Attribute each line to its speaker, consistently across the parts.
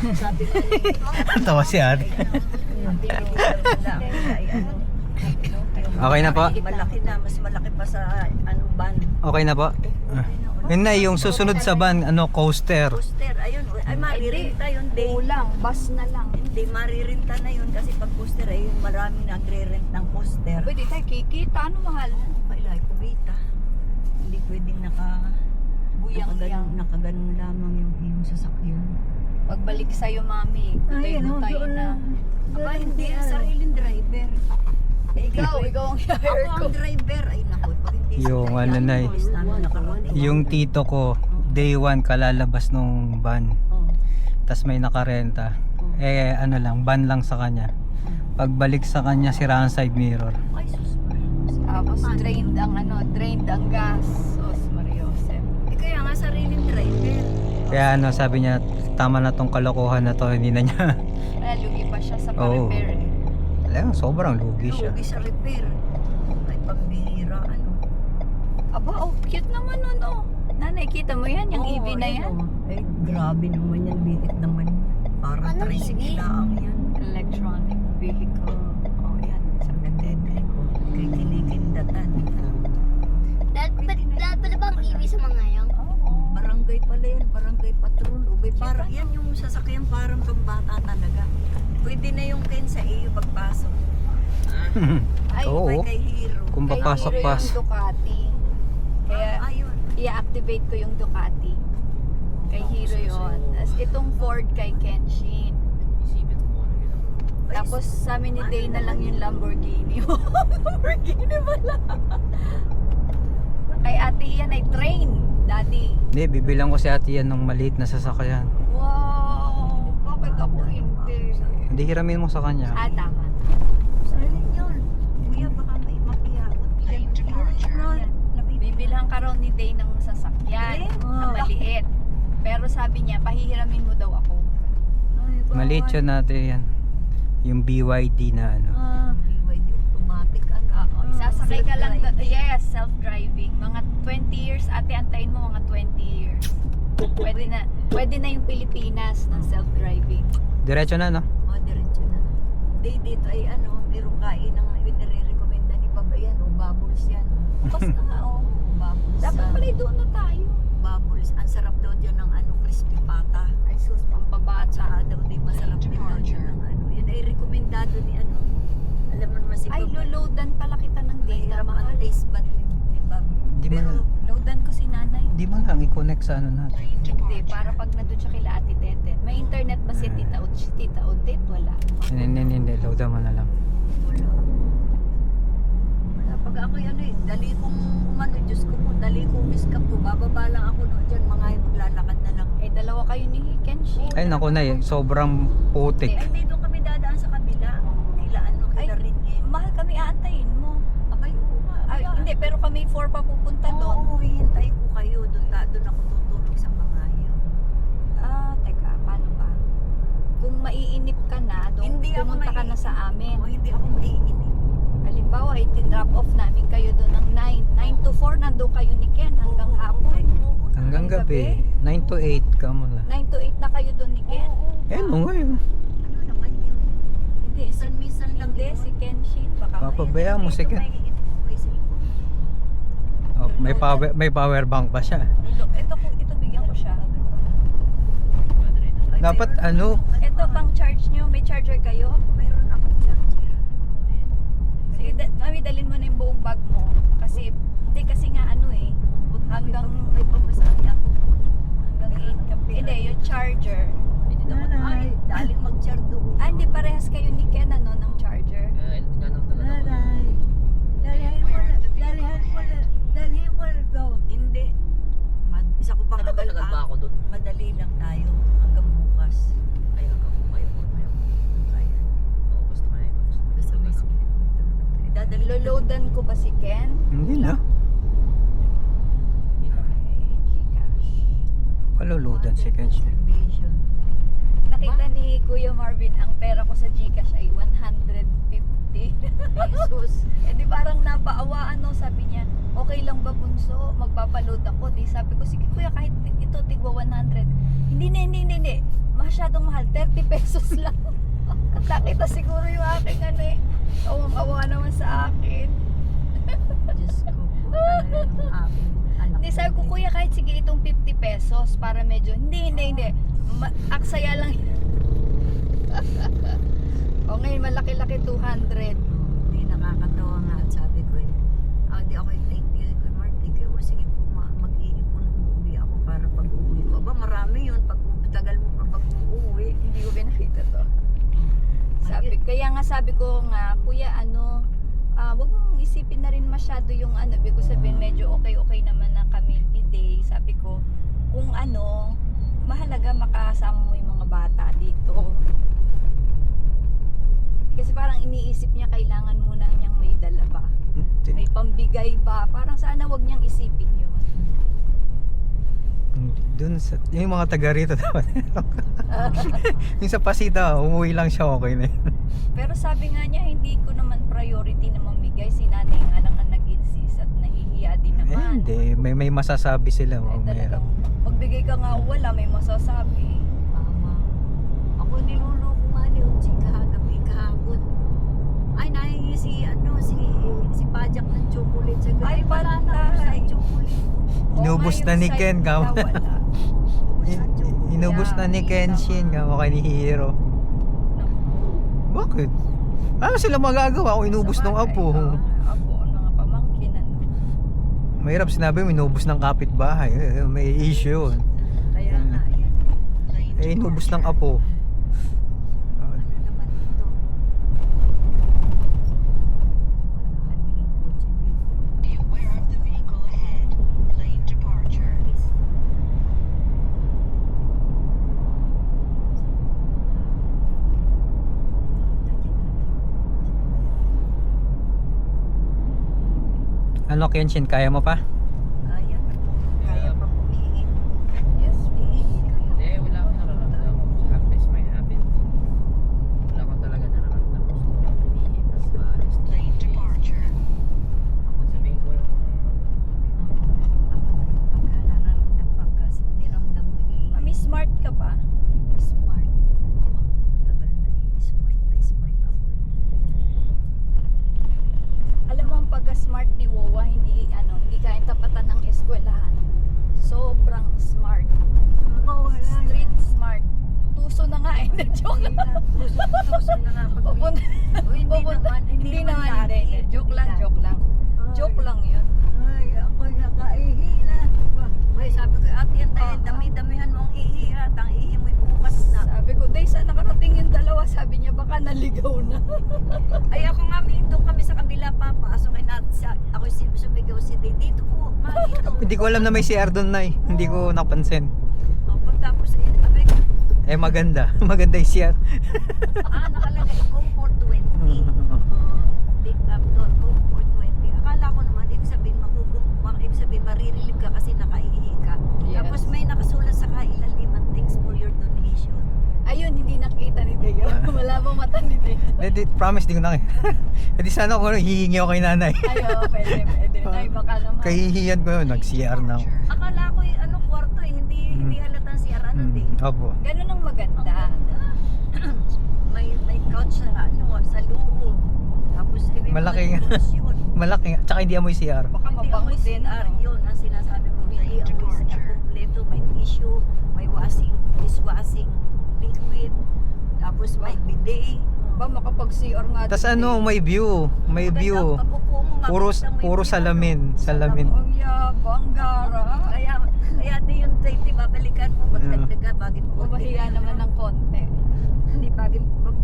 Speaker 1: Sabi ko,
Speaker 2: Tawa si ate. Okay na po?
Speaker 1: malaki na, mas malaki pa sa van.
Speaker 2: Okay na po? Yun na, yung susunod sa van, coaster.
Speaker 1: Coaster, ayun, ay maririnta yun, day.
Speaker 3: Kulang, bus na lang.
Speaker 1: Hindi, maririnta na yun kasi pag coaster, ayun, maraming nagre-rent ng coaster.
Speaker 3: Pwede tayo kikita, ano mahal?
Speaker 1: Kailangan kumita. Hindi pwedeng nakaganon lamang yung sasakyan.
Speaker 3: Pagbalik sa'yo, mami, tayo na.
Speaker 1: Aba, hindi, sariling driver.
Speaker 3: Ikaw ang share
Speaker 1: Ako
Speaker 3: ko.
Speaker 1: ang driver. Ay, naku, pag hindi
Speaker 2: Yung
Speaker 1: sila,
Speaker 2: ano, Nay.
Speaker 1: ilis namin nakarating.
Speaker 2: Yung tito ko, day 1 kalalabas nung van.
Speaker 1: Oh.
Speaker 2: Tas may nakarenta. Van lang sa kanya. Pagbalik sa kanya, sira ang side mirror.
Speaker 1: Ay, sus.
Speaker 3: Tapos drained ang gas. Sos Mariosep.
Speaker 1: Kaya nga sariling driver.
Speaker 2: Kaya sabi niya, tama na tong kalokohan na to, hindi na niya.
Speaker 3: Lugi pa siya sa
Speaker 2: Oo.
Speaker 3: pa-repair.
Speaker 2: Alam, sobrang lugi siya.
Speaker 1: Lugi sa repair. Ay, pambihira,
Speaker 3: Aba, cute naman Nanay, kita mo yan, yung
Speaker 1: Oo,
Speaker 3: EV na yan.
Speaker 1: Ay, grabe naman yan. Liit naman yan. Parang tricycle lang yan.
Speaker 3: Electronic vehicle. Oh, yan.
Speaker 1: Sa katedre ko. Kay kinikindatan.
Speaker 4: Dahil pala bang ibig sa mga yan?
Speaker 1: Barangay pala yan. Barangay patrol. Ubay, parang yan yung sasakyan parang pambata talaga. Pwede na yung Ken sa iyo pagpasok.
Speaker 3: Ay,
Speaker 2: Oo.
Speaker 1: Ubay kay Hero.
Speaker 2: Kung
Speaker 3: kay
Speaker 2: papasok
Speaker 3: Hero
Speaker 2: pas.
Speaker 3: yung Ducati. Kaya,
Speaker 1: Ayun.
Speaker 3: i-activate ko yung Ducati. Kay Hero yun. Tapos itong Ford kay Kenshin. Tapos sa amin ni Day na lang yung Lamborghini. Lamborghini pala. Kay ate yan ay train, daddy.
Speaker 2: Hindi, bibilang ko si ate yan ng maliit na sasakyan.
Speaker 3: Wow! Bakit ako hindi?
Speaker 2: Hindi hiramin mo sa kanya.
Speaker 3: Tama.
Speaker 1: Saan yun? Kuya, baka may makiyabot.
Speaker 3: Bibilhan ka raw ni Day ng sasakyan na maliit. Pero sabi niya, pahihiramin mo daw ako.
Speaker 2: Maliit yun natin yan. Yung BYD na
Speaker 1: BYD automatic
Speaker 3: Sasakay ka lang. Yes, self-driving. Mga 20 years, ate, antayin mo mga 20 years. Pwede na yung Pilipinas ng self-driving.
Speaker 2: Diretso na, no?
Speaker 1: Diretso na. Dito ay merong kain ng pinire-recommenda ni Pabayan o bubbles yan. Basta nga bubbles.
Speaker 3: Dapat pala doon na tayo.
Speaker 1: Bubbles. Ang sarap daw dyan ng crispy pata.
Speaker 3: Ay sus, pampabata.
Speaker 1: Tsaka daw di masarap din daw dyan ng Yun ay rekomendado ni Alam mo naman si
Speaker 3: Ay, loloadan pala kita ng data.
Speaker 1: Mahirap ang
Speaker 3: Mahal.
Speaker 1: taste bud ni Bob.
Speaker 2: Di mo
Speaker 1: Pero,
Speaker 3: Loadan ko si nanay.
Speaker 2: Di mo lang i-connect sa natin.
Speaker 3: Hindi, para pag nandun siya kila ate Tete. May internet ba si Tita Ud? Si Tita Odette? Wala.
Speaker 2: Hindi, loadan mo na lang.
Speaker 1: wala. Wala. Pag ako dali kong Diyos ko po, dali kong miskap ko. Bababa lang ako dyan, mga maglalakad na lang.
Speaker 3: Eh, dalawa kayo ni Kenshi.
Speaker 2: Ay, naku na sobrang putik.
Speaker 1: Ay, hindi doon kami dadaan sa kabila. Kila kila rin yun.
Speaker 3: Mahal kami aantayin mo.
Speaker 1: Abay, oo nga.
Speaker 3: Ay, hindi, pero kami 4 pa pupunta doon.
Speaker 1: Oo, hihintayin ko kayo. Doon ako tutulog sa mga yun.
Speaker 3: Teka, paano ba? Kung maiinip ka na, doon
Speaker 1: Hindi ako
Speaker 3: pumunta ka na sa amin.
Speaker 1: Oo, hindi ako maiinip.
Speaker 3: Halimbawa, i-drop off namin kayo doon ng 9 to 4, nandun kayo ni Ken hanggang hapon.
Speaker 2: Hanggang gabi. 9 to 8 ka mo na.
Speaker 3: 9 to 8 na kayo doon ni Ken.
Speaker 2: Eh, no ngayon.
Speaker 1: Ano naman yun?
Speaker 3: Hindi,
Speaker 1: Minsan lang
Speaker 3: hindi,
Speaker 1: yun.
Speaker 3: si Kenshin. Baka
Speaker 2: Papabayaan mo si Ken.
Speaker 1: May cellphone.
Speaker 2: Oh, may power bank pa siya.
Speaker 3: Ito bigyan ko siya.
Speaker 2: Dapat
Speaker 3: Ito pang charge nyo, may charger kayo?
Speaker 1: Mayroon akong charger.
Speaker 3: Sige, mami, dalhin mo na yung buong bag mo. Kasi nga hanggang
Speaker 1: may pamasahe ako.
Speaker 3: hanggang 8 ka. Hindi, yung charger.
Speaker 1: Hindi naman ay daling mag-charge doon.
Speaker 3: Hindi parehas kayo ni Ken ng charger.
Speaker 1: Nanay. Dalhin mo na daw. Hindi. Isa ko pang
Speaker 5: Talaga ba ako doon?
Speaker 1: Madali lang tayo hanggang bukas.
Speaker 5: Ay, hanggang kumayo po tayo.
Speaker 1: Kaya.
Speaker 5: Oo, basta may
Speaker 1: Basta may dadali
Speaker 3: Loloadan ko ba si Ken?
Speaker 2: Hindi na. Paluludan si Kenshi.
Speaker 3: Nakita ni Kuya Marvin, ang pera ko sa GCash ay 150 pesos. Di parang napaawaan sabi niya, okay lang ba bunso? Magpapaload ako. Di sabi ko, sige kuya, kahit ito tigwa 100. Hindi. masyadong mahal, 30 pesos lang. Nakita siguro yung aking ano eh. Kawang-kawa naman sa akin.
Speaker 1: Diyos ko po, talaga yung aking anak.
Speaker 3: Hindi, sabi ko, kuya, kahit sige itong 50 pesos para medyo, hindi. Aksaya lang. O ngayon, malaki-laki 200.
Speaker 1: Hindi, nakakatawa nga at sabi ko di ako thank you kay Marty. Kaya sige po, mag-iipon uuwi ako para pag-uwi ko. Aba, marami yun. Pag tagal mo pa pag-uwi.
Speaker 3: Hindi ko pinakita to. Kaya nga sabi ko nga, kuya, wag mong isipin na rin masyado yung ibig ko sabihin, medyo okay naman na kami ni Day. Sabi ko, kung mahalaga makasama mo yung mga bata dito. Kasi parang iniisip niya kailangan muna niyang may dala ba? May pambigay ba? Parang sana wag niyang isipin yun.
Speaker 2: Dun sa, yung mga taga rito dapat. Yung sa Pasita, umuwi lang siya, okay na yun.
Speaker 3: Pero sabi nga niya, hindi ko naman priority na mamigay. Si nanay nga lang ang nag-insist at nahihiya din naman.
Speaker 2: Hindi, may masasabi sila.
Speaker 3: Talagang, pagbigay ka nga o wala, may masasabi.
Speaker 1: Tama. Ako niluloko nga ni Utsi kahapon. Ay, nahingi si Pajak ng chocolate. Sabi ko,
Speaker 3: Ay,
Speaker 1: wala na ako sa
Speaker 3: patay.
Speaker 1: chocolate.
Speaker 2: Inubos
Speaker 3: Oo nga,
Speaker 2: na
Speaker 3: yung
Speaker 2: ni
Speaker 3: side
Speaker 2: Ken,
Speaker 3: na
Speaker 2: kamo.
Speaker 3: wala.
Speaker 2: Inubos na ni Kenshin, kamo kay ni Hiro. Bakit? Ano sila magagawa kung inubos ng apo?
Speaker 3: Apo, ang mga pamangkin.
Speaker 2: Mahirap sinabi mo, inubos ng kapitbahay. May issue yun.
Speaker 1: Kaya nga, yan.
Speaker 2: Inubos ng apo.
Speaker 1: Ano naman ito?
Speaker 6: Be aware of the vehicle ahead. Lane departure.
Speaker 2: Ano, Kenshin, kaya mo pa?
Speaker 1: Kaya pa pumiin.
Speaker 3: Yes, please.
Speaker 5: Hindi, wala akong nararamdaman. Happiness may habit. Wala akong talaga nararamdaman. Gusto ko lang umihi. Tapos maalis.
Speaker 6: Lane departure.
Speaker 5: Sabihin ko lang
Speaker 1: Kasi niramdam ko
Speaker 3: Mami, smart ka pa?
Speaker 1: smart. Tagal na smart ako.
Speaker 3: Alam mo ang pagka-smart ni Wawa, hindi kayang tapatan ng eskwelahan. Sobrang smart. Street smart. Tuso na nga eh. Joke lang.
Speaker 1: Tuso na nga pag
Speaker 3: Pupunta. Hindi naman. Joke lang. Joke lang yun.
Speaker 1: Ay, ako nakaihi na. Ay, sabi ko, ate yan tayo, dami-damihan mong ihi at ang ihi mo'y bukas na.
Speaker 3: Sabi ko, Day, saan nakarating yung dalawa? Sabi niya, baka naligaw na.
Speaker 1: Ay, ako nga, doon kami sa kabila, papasok ako sumigaw si Day, dito po, ma, dito.
Speaker 2: Hindi ko alam na may CR doon, Nay. Hindi ko napansin.
Speaker 1: Pagtapos, abay,
Speaker 2: Maganda. Maganda yung CR.
Speaker 1: nakalagay, comfort 20. Big up doon, comfort 20. Akala ko naman, ibig sabihin, marirelieve ka kasi nakaihi ka.
Speaker 3: Yes.
Speaker 1: Tapos may nakasulat sa kailaliman, thanks for your donation.
Speaker 3: Ayun, hindi nakita ni Day. Wala bang mata ni Day.
Speaker 2: Promise, di ko na. Hindi sana ako hihingi ako kay nanay.
Speaker 3: Ayo, pwede. Ay, baka naman.
Speaker 2: Kahihiyan ko yun, nag-CR na ako.
Speaker 1: Akala ko kwarto hindi halatang si Arano din.
Speaker 2: Opo.
Speaker 3: Ganun ang maganda.
Speaker 1: May couch na sa loob. Tapos may
Speaker 2: Malaki
Speaker 1: mga
Speaker 2: nga.
Speaker 1: decoration.
Speaker 2: Malaki nga. Tsaka hindi amoy CR.
Speaker 3: Baka
Speaker 1: Hindi
Speaker 3: mabango
Speaker 1: amoy
Speaker 3: din.
Speaker 1: CR, yun ang sinasabi ko. Hindi amoy CR kompleto. May tissue, may dishwashing liquid, tapos may bidet.
Speaker 3: Ba, makapag-CR nga.
Speaker 2: Tapos may view. May view.
Speaker 1: Pag upo mo, makikita mo yung
Speaker 2: Puro
Speaker 1: view,
Speaker 2: salamin. Salamin.
Speaker 3: Ang yabang, gara.
Speaker 1: Kaya di yung safety, babalikan mo, magdagdag ka, bagit mo.
Speaker 3: Umahiya naman ng konti.
Speaker 1: Hindi, pagbalik mo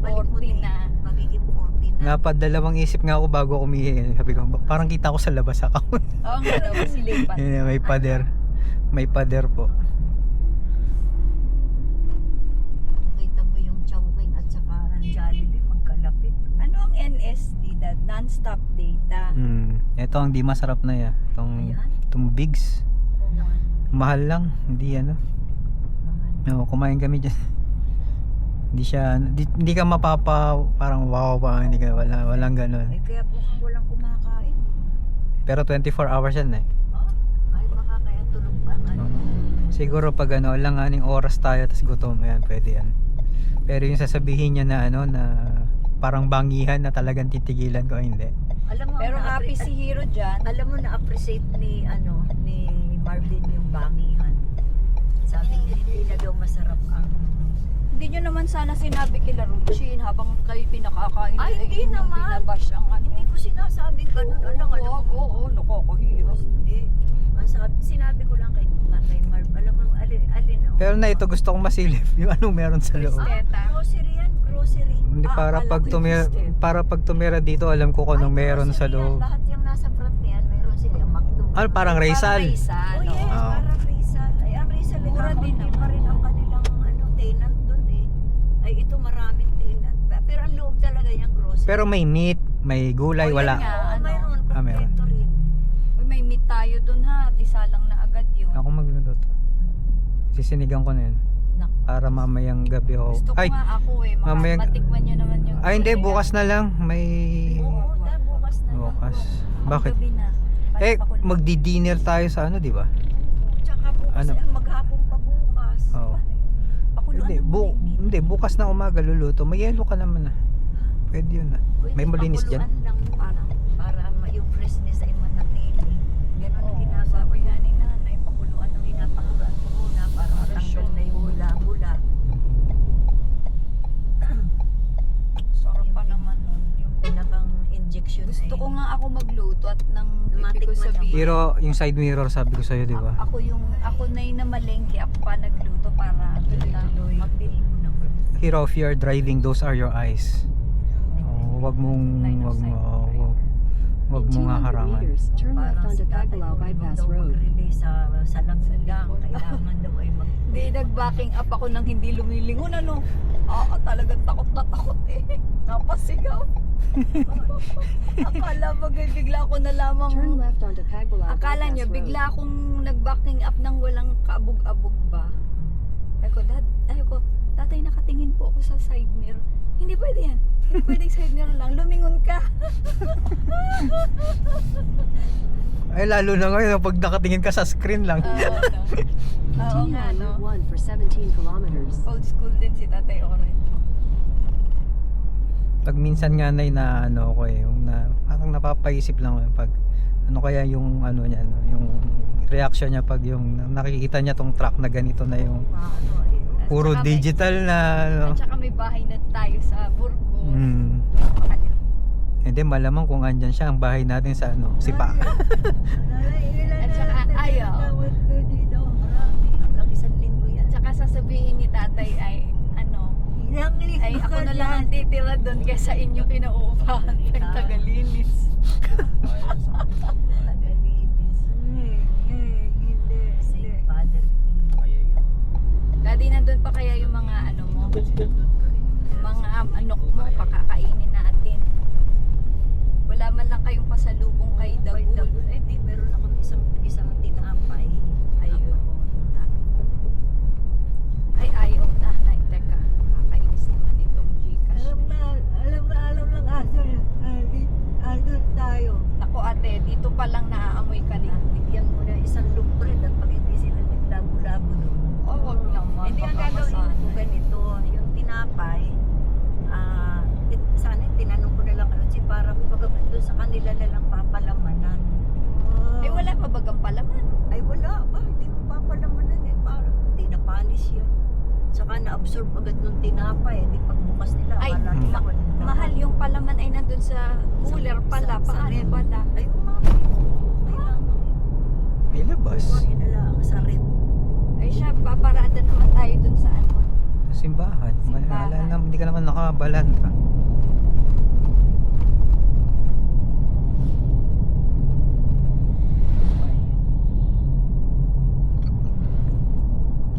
Speaker 3: 40
Speaker 1: din,
Speaker 3: na.
Speaker 1: magiging 40 na.
Speaker 2: Napadalawang isip nga ako bago ako umihi. Sabi ko, parang kita ko sa labas ako.
Speaker 3: Oo nga daw, silipan.
Speaker 2: May pader. May pader po.
Speaker 1: Kita mo yung Chowking at saka ang Jollibee, magkalapit.
Speaker 3: Ano ang NSD, dad? Non-stop data.
Speaker 2: Ito ang di masarap na ya.
Speaker 1: Ayan.
Speaker 2: Itong Bigs. Mahal lang. Hindi ano.
Speaker 1: Mahal.
Speaker 2: No, kumain kami dyan. Hindi ka parang wow pa. Hindi ka, walang ganun.
Speaker 1: Ay, kaya mukhang walang kumakain.
Speaker 2: Pero 24 hours yan eh.
Speaker 1: Ay, baka kaya tulog pa ang ano.
Speaker 2: Siguro pag ano, alanganing oras tayo tapos gutom, yan, pwede yan. Pero yung sasabihin niya na ano, na parang bangihan na talagang titigilan ko, hindi.
Speaker 1: Alam mo,
Speaker 3: Pero happy si Hero dyan.
Speaker 1: Alam mo, na-appreciate ni Marvin yung bangihan. Sabi niya, hindi na daw masarap ang...
Speaker 3: Hindi nyo naman sana sinabi kila Ruchin habang kayo pinakakain.
Speaker 1: Ay, hindi naman.
Speaker 3: Binabash ang ano.
Speaker 1: Hindi ko sinasabing ganun. Alam mo.
Speaker 3: Oo, nakakahiya.
Speaker 1: Hindi. Sinabi ko lang kay Marv. Alam mo, alin.
Speaker 2: Pero na ito gusto kong masilip yung anong meron sa loob.
Speaker 3: Teta.
Speaker 1: Grocery yan, grocery.
Speaker 2: Hindi, para
Speaker 1: akala
Speaker 2: pag
Speaker 1: ko
Speaker 2: tumira,
Speaker 1: twisted.
Speaker 2: para pag tumira dito, alam ko kung anong
Speaker 1: Ay,
Speaker 2: meron sa
Speaker 1: grocery yan.
Speaker 2: loob.
Speaker 1: Lahat yung nasa front niyan, mayroon sila. McDo.
Speaker 2: Ano, parang Rizal.
Speaker 3: Parang Rizal.
Speaker 1: Oh yes,
Speaker 2: Oo.
Speaker 1: parang Rizal. Ay, ang Rizal ay
Speaker 3: Mura din
Speaker 1: kakunti
Speaker 3: naman.
Speaker 1: pa rin ang kanilang tenant dun eh. Ay, ito maraming tenant. Pero ang loob talaga yung grocery.
Speaker 2: Pero may meat, may gulay,
Speaker 3: Oh,
Speaker 2: wala.
Speaker 3: yan nga.
Speaker 1: Oo,
Speaker 3: ano?
Speaker 1: mayroon.
Speaker 2: Meron.
Speaker 1: Kompleto rin.
Speaker 3: Uy, may meet tayo dun ha. At isa lang na agad yun.
Speaker 2: Ako magluluto. Sisinigan ko na yun.
Speaker 1: Nak-
Speaker 2: Para mamayang gabi ako.
Speaker 3: Gusto ko
Speaker 2: Ay,
Speaker 3: nga ako eh.
Speaker 2: mamayang-
Speaker 3: Matikman nyo naman yung...
Speaker 2: ay hindi, bukas na lang. May...
Speaker 1: Oo, dahil bukas na. lang.
Speaker 2: Bukas.
Speaker 3: Ang
Speaker 2: Bakit?
Speaker 3: gabi na.
Speaker 2: Eh,
Speaker 3: Paano pa kung-
Speaker 2: magdi-dinner tayo sa ano, di ba?
Speaker 1: Tsaka bukas,
Speaker 2: Ano?
Speaker 1: maghapon pa bukas.
Speaker 2: Oo.
Speaker 1: Pakuluan
Speaker 2: Hindi,
Speaker 1: na muna yung meat.
Speaker 2: hindi, bukas na umaga luluto. May yelo ka naman na. Pwede yun na.
Speaker 1: Pwede
Speaker 2: May malinis dyan.
Speaker 1: pakuluan lang muna para yung freshness ay manatili. Ganun ang
Speaker 3: Oo,
Speaker 1: ginagawa
Speaker 3: sabi
Speaker 1: ko
Speaker 3: nga
Speaker 1: yan.
Speaker 3: ni nanay, pakuluan ng
Speaker 1: Pinapakuluan ko muna para matanggal na yung mula-mula.
Speaker 3: Sarap pa naman nun.
Speaker 1: Yung pinakang injection
Speaker 3: Gusto
Speaker 1: ay...
Speaker 3: ko nga ako magluto at nang ibig ko
Speaker 1: Matikman
Speaker 3: sabihin.
Speaker 2: Pero yung side mirror, sabi ko sa'yo, di ba?
Speaker 3: Ako na yung namalengke, ako pa nagluto para
Speaker 1: Tuloy-tuloy. Magbili mo ng
Speaker 2: Hero, if you're driving, those are your eyes. Oh, wag mong,
Speaker 3: Line of
Speaker 2: wag mo,
Speaker 3: sight.
Speaker 2: wag mo nga harangan.
Speaker 7: Turn left
Speaker 1: parang
Speaker 7: onto
Speaker 1: si tatay
Speaker 7: Cagbalao
Speaker 1: ko
Speaker 7: Bypass
Speaker 1: daw
Speaker 7: Road.
Speaker 1: mag-relay sa Langgang.
Speaker 3: likod.
Speaker 1: Kailangan daw ay mag...
Speaker 3: Hindi, nag-backing up ako nang hindi lumilingon. Ano? Talagang takot na takot eh. Napasigaw. Akala bagay bigla ako na lamang...
Speaker 7: Turn left onto Cagbalao
Speaker 3: Akala
Speaker 7: Bypass
Speaker 3: niya
Speaker 7: Road.
Speaker 3: bigla akong nag-backing up nang walang kaabog-abog ba? Ayoko, tatay nakatingin po ako sa side mirror. Hindi pwede yan. Hindi pwedeng side mirror lang. Lumingon ka.
Speaker 2: Ay, lalo na ngayon, pag nakatingin ka sa screen lang.
Speaker 3: Oo
Speaker 7: Continue
Speaker 3: nga,
Speaker 7: on
Speaker 3: no?
Speaker 7: Route 1 for 17 kilometers.
Speaker 3: Old school din si Tatay Oren.
Speaker 2: Pag minsan nga na ano ko yung na parang napapaisip lang ako pag ano kaya yung ano niya, no, yung reaction niya pag yung nakikita niya tong truck na ganito na yung puro
Speaker 3: At saka may-
Speaker 2: digital na ano.
Speaker 3: At saka may bahay na tayo sa Burgos. Baka yun.
Speaker 2: Hindi malamang kung andyan siya ang bahay natin sa ano, Sipa.
Speaker 3: At saka ayaw.
Speaker 1: Hanggang isang linggo yan.
Speaker 3: At saka sasabihin ni Tatay ay ano, ay ako na lang ang titira doon kaysa inyo pinauupahan ng tagalinis.
Speaker 1: Tagalinis. Saint Father Pio.
Speaker 3: Daddy, nandun pa kaya yung mga ano mo, mga anok mo, pakakainin natin. Wala man lang kayong pasalubong kay Dagul.
Speaker 1: Eh, di, meron ako isang tinapay.
Speaker 3: Ayun. Ay, ayaw na. Nay, teka. Nakakainis naman itong Gcash.
Speaker 1: Alam lang aso. Andun tayo.
Speaker 3: Naku ate, dito pa lang naaamoy ka na.
Speaker 1: Bigyan mo na isang lubre at pag hindi sila naglabo-labo doon.
Speaker 3: Oh, wag naman.
Speaker 1: Hindi ang
Speaker 3: baka
Speaker 1: gagawin ko
Speaker 3: masanay.
Speaker 1: ganito. Yung tinapay, sana tinanong ko na lang si para kumbaga doon sa kanila na lang papalamanan.
Speaker 3: Eh, wala pa bagang palaman.
Speaker 1: Ay wala ba? Hindi mo papalamanan eh. Parang hindi na panis yan. Saka na-absorb agad nung tinapay. Hindi pagbukas nila.
Speaker 3: Ay,
Speaker 1: akala nila wala.
Speaker 3: Mahal yung palaman ay nandun sa cooler pala.
Speaker 1: Sa
Speaker 3: Paano
Speaker 1: ref.
Speaker 3: pala?
Speaker 1: Ay, umami. Kailangan.
Speaker 2: Ilabas.
Speaker 1: Kukunin nila ang sa ref.
Speaker 3: Ay siya, paparada naman tayo dun sa ano.
Speaker 2: Sa simbahan.
Speaker 3: Simbahan.
Speaker 2: Wala na, hindi ka naman nakabalan ka.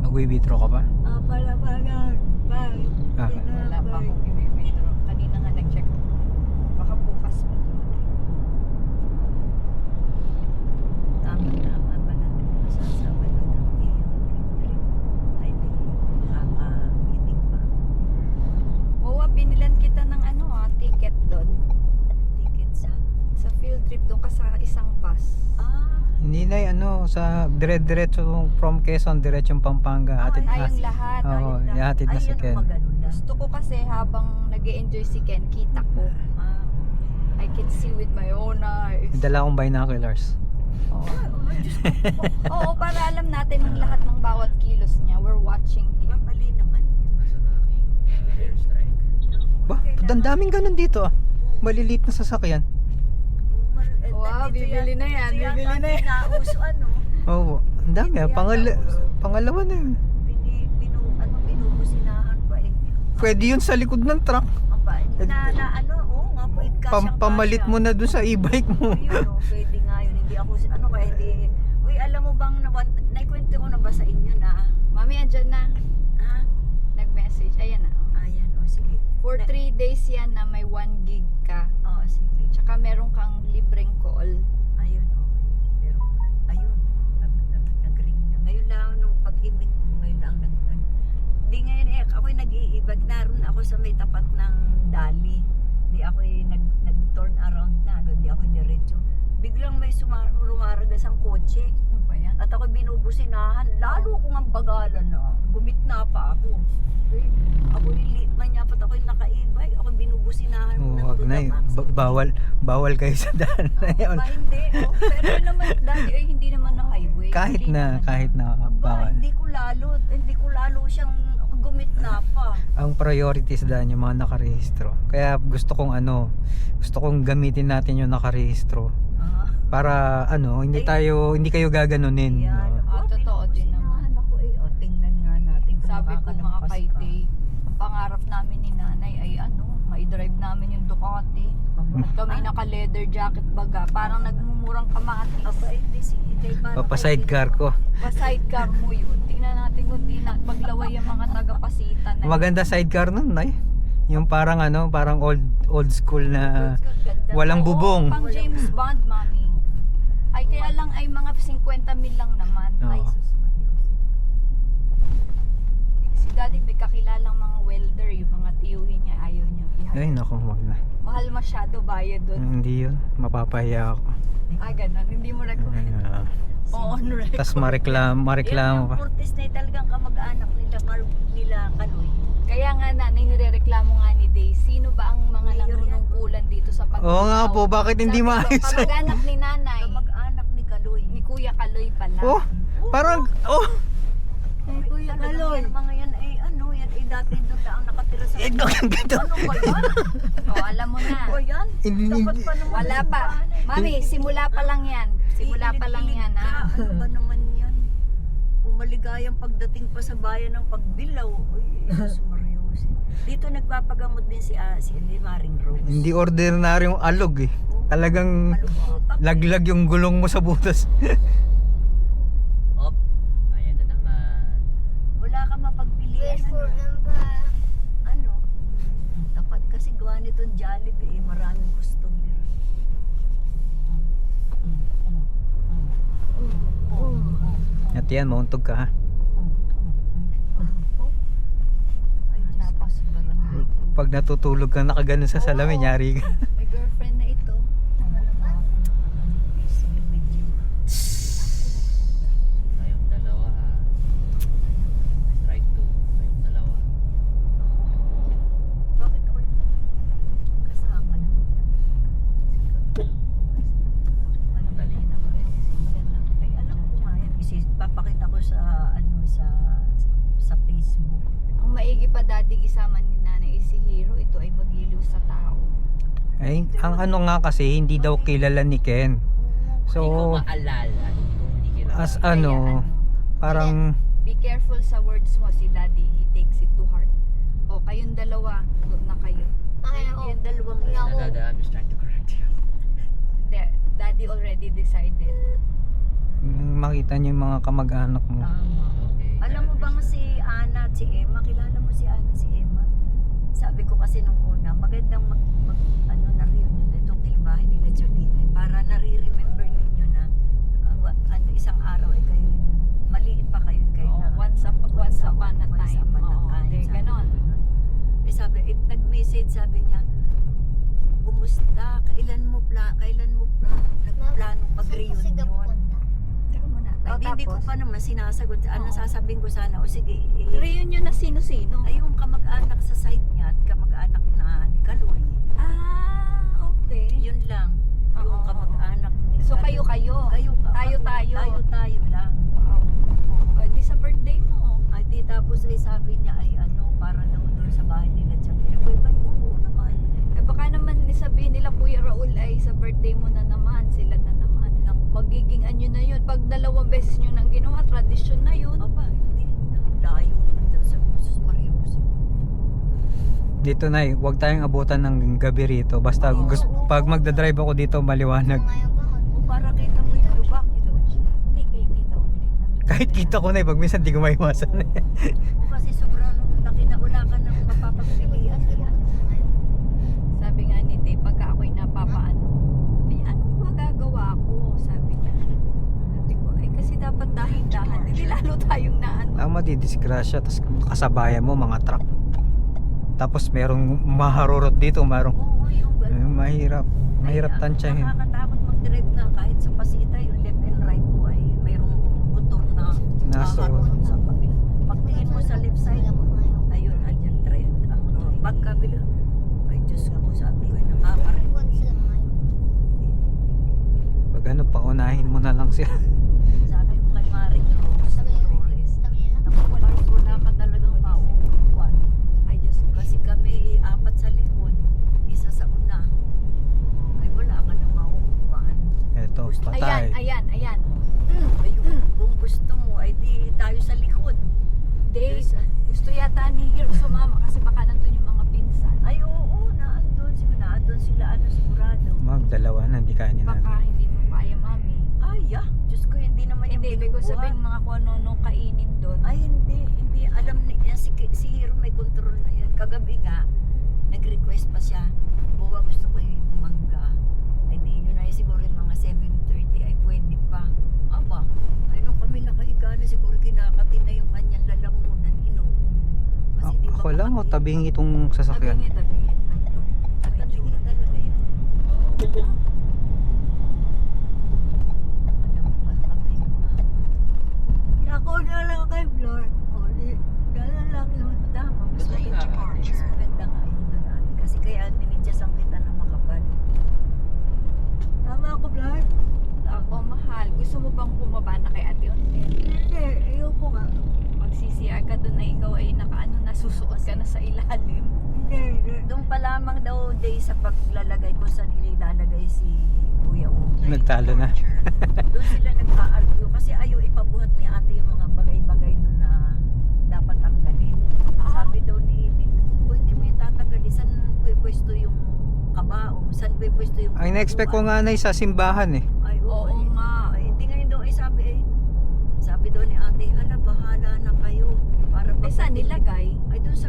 Speaker 2: Mag-withdraw ka pa?
Speaker 1: Palabanan. Bye.
Speaker 2: Ah.
Speaker 3: Wala pa akong i-withdraw. Kanina nga nag-check. Baka bukas pa dumating.
Speaker 1: Tama ba natin masasabi na ng iyong trip ay may nakaka-meeting pa.
Speaker 3: Oo, binilan kita ng ano ticket doon.
Speaker 1: Ticket sa
Speaker 3: Sa field trip doon ka sa isang bus.
Speaker 2: Hindi na ano, sa dire-diretso from Quezon, diretsong Pampanga. Hatid
Speaker 3: Ay,
Speaker 2: na.
Speaker 3: yung lahat.
Speaker 2: Oo, ihatid na si Ken.
Speaker 3: Gusto ko kasi habang nag-e-enjoy si Ken, kita ko. I can see with my own eyes.
Speaker 2: May dala akong binoculars.
Speaker 3: Oo, para alam natin ang lahat ng bawat kilos niya. We're watching him.
Speaker 1: Mali naman yun.
Speaker 5: Nasa na aking airstrike.
Speaker 2: Ba, ang daming ganun dito ah. Maliliit na sasakyan.
Speaker 3: Wow, bibili na yan, bibili na yan.
Speaker 1: Nauso ano,
Speaker 2: Oo, ang dami ah. Pangalawa na yun.
Speaker 1: binubusinahan pa eh.
Speaker 2: Pwede yun sa likod ng truck.
Speaker 1: Aba, ano, oo nga po,
Speaker 2: Pamalit mo na dun sa e-bike mo.
Speaker 1: Yun, pwede nga yun. Hindi ako, ano kaya, hindi. Uy, alam mo bang, naikwento ko na ba sa inyo na,
Speaker 3: Mami, andyan na.
Speaker 1: ha?
Speaker 3: Nag-message. Ayan na.
Speaker 1: Ayan, o sige.
Speaker 3: For 3 days yan na may 1 gig ka.
Speaker 1: Oo, sige.
Speaker 3: Tsaka meron kang libreng call.
Speaker 1: Ayun, okay. Pero, ayun, nag-ring na. Ngayon lang, nung pag-imit mo, ngayon lang di ngayon eh, ako'y nag-iibag. Naroon ako sa may tapat ng Dali. Di ako'y nag-turn around na, di ako'y diretso. Biglang may rumaragas ang kotse.
Speaker 3: Ano ba yan?
Speaker 1: At ako'y binubusinahan. Lalo kong ang bagalan na. Gumitna pa ako. Ako'y manyapat ako'y nakaibay. Ako'y binubusinahan
Speaker 2: Oo,
Speaker 1: ng
Speaker 2: wag
Speaker 1: to
Speaker 2: na
Speaker 1: the
Speaker 2: eh.
Speaker 1: max.
Speaker 2: Bawal kayo sa daan na yun.
Speaker 3: Ba, hindi. Oh, pero yun naman, dati ay hindi naman na highway.
Speaker 2: Kahit
Speaker 3: Hindi
Speaker 2: na
Speaker 3: naman.
Speaker 2: bawal.
Speaker 1: Hindi ko lalo siyang gumitna pa.
Speaker 2: Ang priorities daan yung mga nakarehistro. Kaya gusto kong gamitin natin yung nakarehistro para hindi kayo gaganunin.
Speaker 1: Yan.
Speaker 3: Ah, totoo din naman.
Speaker 1: Ako tingnan nga natin kung
Speaker 3: Sabi ko mga
Speaker 1: makakalampas ka.
Speaker 3: kaitay, ang pangarap namin ni nanay ay mai-drive namin yung Ducati. At kami naka-leather jacket baga, parang nagmumurang kamatis.
Speaker 1: Aba, hindi si Itay.
Speaker 2: Papa-sidecar ko.
Speaker 3: Pa-sidecar mo yun. Tingnan natin kung di na maglaway ang mga taga-Pasitan.
Speaker 2: Maganda sidecar nun, Nay. Yung parang parang old school na walang bubong.
Speaker 3: Pang James Bond, mami. Ay, kaya lang ay mga 50 mil lang naman.
Speaker 2: Oo.
Speaker 3: Ay, si daddy may kakilalang mga welder, yung mga tiyuhin niya, ayaw niya.
Speaker 2: Ay, naku, wag na.
Speaker 3: Mahal masyado bayad doon.
Speaker 2: Hindi yun. Mapapahiya ako.
Speaker 3: Ganun. Hindi mo recommend. On record.
Speaker 2: Tapos mareklamo
Speaker 1: Yung
Speaker 2: ka.
Speaker 1: Curtis na talagang kamag-anak nila Kaloy.
Speaker 3: Kaya nga nirereklamo nga ni Day, sino ba ang mga nangunungkulan dito sa pag
Speaker 2: Oo nga po, bakit hindi
Speaker 3: Sabi ko,
Speaker 2: maayos?
Speaker 3: kamag-anak ni nanay,
Speaker 1: Kamag-anak ni Kaloy.
Speaker 3: ni Kuya Kaloy pala.
Speaker 2: Oh, parang
Speaker 1: Kuya Kaloy. Mga yan ay yan ay dati doon lang nakatira sa
Speaker 2: Ito ang ganda.
Speaker 1: Ano ba yan?
Speaker 3: Alam mo na.
Speaker 1: O yan? Dapat pa naman
Speaker 3: Wala pa. Mami, simula pa lang yan. Simula pa lang yan, ha?
Speaker 1: Ano ba naman yan? Kung maligayang pagdating pa sa bayan ng Pagbilaw. Uy, Jesus Marios. Dito nagpapagamot din si Maring Rose.
Speaker 2: Hindi ordinaryong alog eh. Talagang
Speaker 1: Malungkot.
Speaker 2: laglag yung gulong mo sa butas.
Speaker 5: Op. Ayan na naman.
Speaker 1: Wala ka mapagpilian. Ano? Tapat kasi gawa nitong Jollibee, maraming customer.
Speaker 2: At yan, mauntog ka ha.
Speaker 1: Ay, Diyos ko, si Barangay.
Speaker 2: Pag natutulog ka nakaganon sa salamin, yari ka.
Speaker 3: May girlfriend na ito.
Speaker 1: Peace be with you.
Speaker 5: Kayong dalawa ha. Strike 2. Kayong dalawa.
Speaker 1: Bakit ako kasama na? Ay, dali na ko rin. Ay, alam ko nga yan. Papakita ko sa Facebook.
Speaker 3: Ang maigi pa dating isama ni nanay si Hero, ito ay magiliw sa tao.
Speaker 2: Ay, ang nga kasi, hindi daw kilala ni Ken.
Speaker 5: Hindi ko
Speaker 2: So,
Speaker 5: maalala. Hindi kilala.
Speaker 2: as parang
Speaker 3: Be careful sa words mo, si daddy, he takes it to heart. O, kayong dalawa, doon na kayo.
Speaker 1: Yung dalawang
Speaker 5: Dada, I'm just trying to correct you.
Speaker 3: Hindi, daddy already decided.
Speaker 2: makita niyo yung mga kamag-anak mo.
Speaker 1: Tama.
Speaker 5: Okay.
Speaker 1: Alam mo bang si Ana at si Emma? Kilala mo si Ana si Emma? Sabi ko kasi nung una, magandang na-reunion itong kilbahay nila Chavite para nare-remember ninyo na isang araw ay kayo maliit pa kayo
Speaker 3: Oo,
Speaker 1: na
Speaker 3: once upon a
Speaker 1: once
Speaker 3: time.
Speaker 1: upon a
Speaker 3: Oo,
Speaker 1: time.
Speaker 3: di,
Speaker 1: Sabi
Speaker 3: ganon.
Speaker 1: ko nun. Sabi, nag-message sabi niya, Kamusta? Kailan mo nagplano mag-reunion?
Speaker 3: Teka muna.
Speaker 1: Ay, hindi ko pa naman sinasagot. Ano
Speaker 3: Oo.
Speaker 1: sasabihin ko sana? O sige,
Speaker 3: Reunion na sino-sino?
Speaker 1: ay yung kamag-anak sa side niya at kamag-anak na ni Kaloy.
Speaker 3: Okay.
Speaker 1: Yun lang. Yung
Speaker 3: Oo.
Speaker 1: kamag-anak ni
Speaker 3: So
Speaker 1: Kaloy.
Speaker 3: kayo-kayo? Tayo-tayo?
Speaker 1: Tayo lang.
Speaker 3: Wow. O, di sa birthday mo.
Speaker 1: Ay, di tapos ay sabi niya ay ano, para daw doon sa bahay nila dyan. Ay, oo naman.
Speaker 3: Eh baka naman sabihin nila Kuya Raul ay sa birthday mo na naman, sila na naman. Magiging anyo na yun. Pag 2 beses nyo nang ginawa, tradisyon na yun.
Speaker 1: Aba, hindi. Layo naman daw sa Jesus Marius.
Speaker 2: Dito na huwag tayong abutan ng gabi rito. Basta pag magdadrive ako dito maliwanag.
Speaker 1: O para kita mo yung lubak.
Speaker 3: Hindi kayo kita ulit.
Speaker 2: Kahit kita ko na pag minsan di ko maiwasan.
Speaker 1: O kasi sobrang nakinaulakan ng mapapagpilian.
Speaker 3: Sabi nga ni Dave, pagka ako'y napapaano, ay anong magagawa ko? Sabi niya. Sabi ko, ay kasi dapat dahan-dahan. Hindi lalo tayong naano.
Speaker 2: Ang madidisgrasya, tapos kasabayan mo mga truck. Tapos merong maharurot dito, merong
Speaker 1: Oo, yung gano'n.
Speaker 2: mahirap
Speaker 1: Ay,
Speaker 2: tansyahin.
Speaker 1: Nakakatakot mag-drive nga kahit sa Pasita, yung left and right mo ay mayroong motor na
Speaker 2: Nasa-
Speaker 1: nakakarunod sa kabila. Pagtingin mo sa left side, ayun, andyan trend ang motor. Pagkabila, ay Diyos ko, sabi ko, nakakarin.
Speaker 2: Pag ano, paunahin mo na lang siya.
Speaker 1: Sabi ko kay Maring Rose, Flores, naku, wala ka talagang mauupuan. Ay Diyos ko, kasi kami 4 sa likod, isa sa una. Ay wala ka nang mauupuan.
Speaker 2: Eto, patay.
Speaker 3: Ayan.
Speaker 1: Ayun, kung gusto mo, ay di tayo sa likod.
Speaker 3: Dave, gusto yata ni Hiro sumama kasi baka nandun yung mga pinsan.
Speaker 1: Ay oo, naandun sila, ano sigurado.
Speaker 2: Magdalawa na, hindi kaya ni
Speaker 3: Baka
Speaker 2: nanay.
Speaker 3: hindi mo kaya, mami.
Speaker 1: Ay Diyos ko, hindi naman yung
Speaker 3: Hindi, ibig ko sabihin mga kung ano kainin doon.
Speaker 1: Ay hindi, alam niya, si Hiro may control na yan. Kagabi nga, nag-request pa siya, buwa gusto ko yung bumangga. Ay di yun ay siguro yung mga 7:30 ay pwede pa. Aba, ay nung kami nakahiga na siguro kinakatin na yung kanyang lalamunan, inuum. Kasi di ba
Speaker 2: Ako lang o
Speaker 1: makati-
Speaker 2: tabing itong sasakyan.
Speaker 3: Tabingin.
Speaker 1: Tabingin talaga yan. Alam mo ba kami? Ako na lang kay Flor. O, di, gano'n lang yun. Tama, mas
Speaker 6: Lane
Speaker 1: maganda.
Speaker 6: departure.
Speaker 1: Mas maganda nga yun doon ate. Kasi kaya minidyasan kita na makapal. Tama ako, Flor?
Speaker 3: Ako, mahal. Gusto mo bang bumaba na kay Ate Ontel?
Speaker 1: Hindi, ayoko nga.
Speaker 3: Mag-CCR ka doon na ikaw ay nakaano na susuot ka na sa ilalim.
Speaker 1: Hindi. Doon pa lamang daw day sa paglalagay ko saan ilalagay si Kuya Ugay.
Speaker 2: Nagtalo na.
Speaker 1: Doon sila nagka-argue kasi ayaw ipabuhat ni ate yung mga bagay-bagay doon na dapat tanggalin. Sabi daw ni Edith, kung hindi mo yung tatanggalin, saan pwesto yung kabaong? Saan pwesto yung
Speaker 2: Ang na-expect ko nga na sa simbahan eh.
Speaker 1: Ay,
Speaker 3: Oo nga.
Speaker 1: Ay, hindi ngayon daw ay sabi daw ni ate, hala, bahala na kayo. Para
Speaker 3: Eh, saan nilagay?
Speaker 1: Ay, doon sa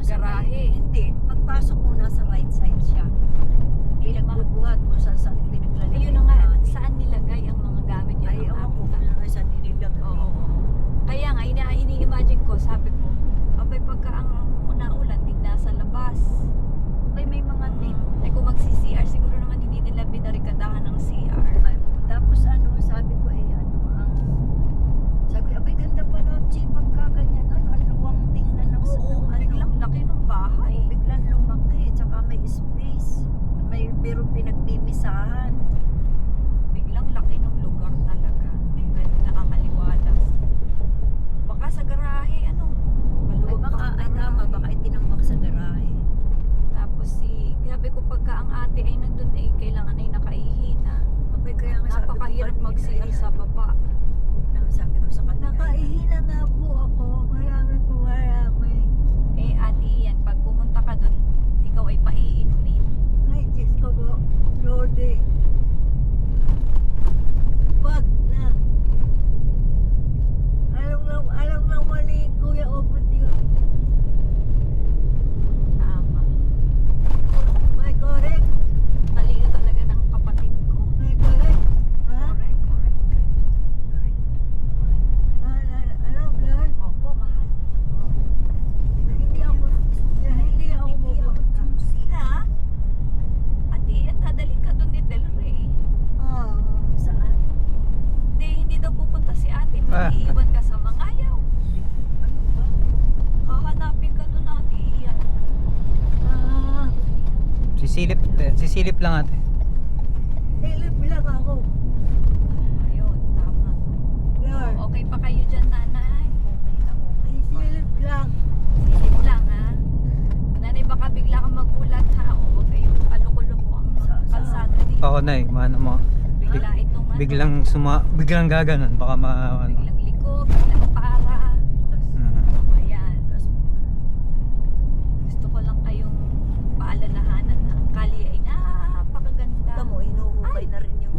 Speaker 3: Garahe.
Speaker 1: Hindi, pagpasok mo nasa right side siya. Hindi nagbubuhat kung saan pinaglalagay.
Speaker 3: Ayun na nga, saan nilagay ang mga gamit yun?
Speaker 1: Ay,
Speaker 3: ng
Speaker 1: ako
Speaker 3: amo?
Speaker 1: kung saan nilagay.
Speaker 3: Oo. Kaya nga, ini-imagine ko, sabi ko, abay pagka ang unaulan, di nasa labas.
Speaker 1: Ay, may mga tape.
Speaker 3: Ay kung mag-CCR, siguro naman hindi nila binarikadahan ng CR.
Speaker 1: Ay, tapos ano, sabi ko sabi, abay ganda pala, Chi, pagka ganyan, ang luwang tingnan ng
Speaker 3: Oo, biglang laki ng bahay.
Speaker 1: biglang lumaki, tsaka may space. Pero pinagtimisahan.
Speaker 3: Biglang laki ng lugar talaga. Ganun nakakaliwalas. Baka sa garahe, ano?
Speaker 1: Ay,
Speaker 3: Maluwag
Speaker 1: baka,
Speaker 3: pa ang
Speaker 1: ay tama,
Speaker 3: garahe.
Speaker 1: baka itinambak sa garahe.
Speaker 3: Tapos sabi ko pagka ang ate ay nandun ay kailangan ay nakaihi na.
Speaker 1: Abay, kaya nga sabi ko,
Speaker 3: Napakahirap
Speaker 1: kanina,
Speaker 3: mag-CR sa baba.
Speaker 1: sabi ko sa kanya,
Speaker 8: Nakaihi na nga po ako. Marami.
Speaker 3: Eh ate Ian, pag pumunta ka dun, ikaw ay paiinumin.
Speaker 8: Ay, Diyos ko po. Lorde.
Speaker 2: Sisilip lang ate.
Speaker 8: Silip lang ako.
Speaker 1: Ayun, tama.
Speaker 8: Lord,
Speaker 3: Okay pa kayo dyan, nanay?
Speaker 1: Okay na okay pa.
Speaker 8: silip lang.
Speaker 3: Silip lang, ha? Nanay, baka bigla kang magulat, ha? O huwag kayong kaluko-luko ang kalsada dito.
Speaker 2: Oo na mano mo.
Speaker 3: Bigla itong ano,
Speaker 2: Biglang gaganon. Baka ano.
Speaker 3: biglang liko, biglang para. Ayan. Gusto ko lang kayong paalalahanan na ang kali ay napakaganda.
Speaker 1: Kita mo, inuhukay na rin yung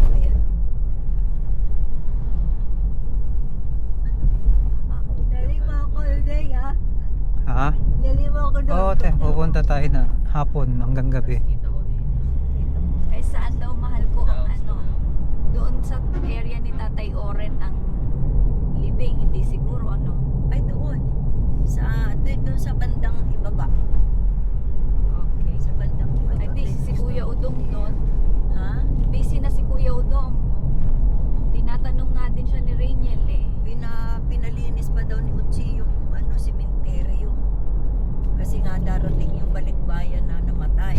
Speaker 1: ayan.
Speaker 8: Lalima ako today, ha?
Speaker 2: Ha?
Speaker 8: Lalima ako doon.
Speaker 2: Oo, te. Pupunta tayo na hapon hanggang gabi.
Speaker 5: Kita ko dito.
Speaker 3: Eh saan daw mahal ko ang ano? Doon sa area ni Tatay Oren ang living, hindi siguro ano.
Speaker 1: Ay, doon. Doon sa bandang ibaba.
Speaker 3: Okay.
Speaker 1: Sa bandang ibaba.
Speaker 3: Ay di, si Kuya Udong doon.
Speaker 1: Ha?
Speaker 3: Busy na si Kuya Udong. Tinatanong nga din siya ni Rainiel eh.
Speaker 1: Pinalinis pa daw ni Utsi yung sementeryo. Kasi nga darating yung balikbayan na namatay.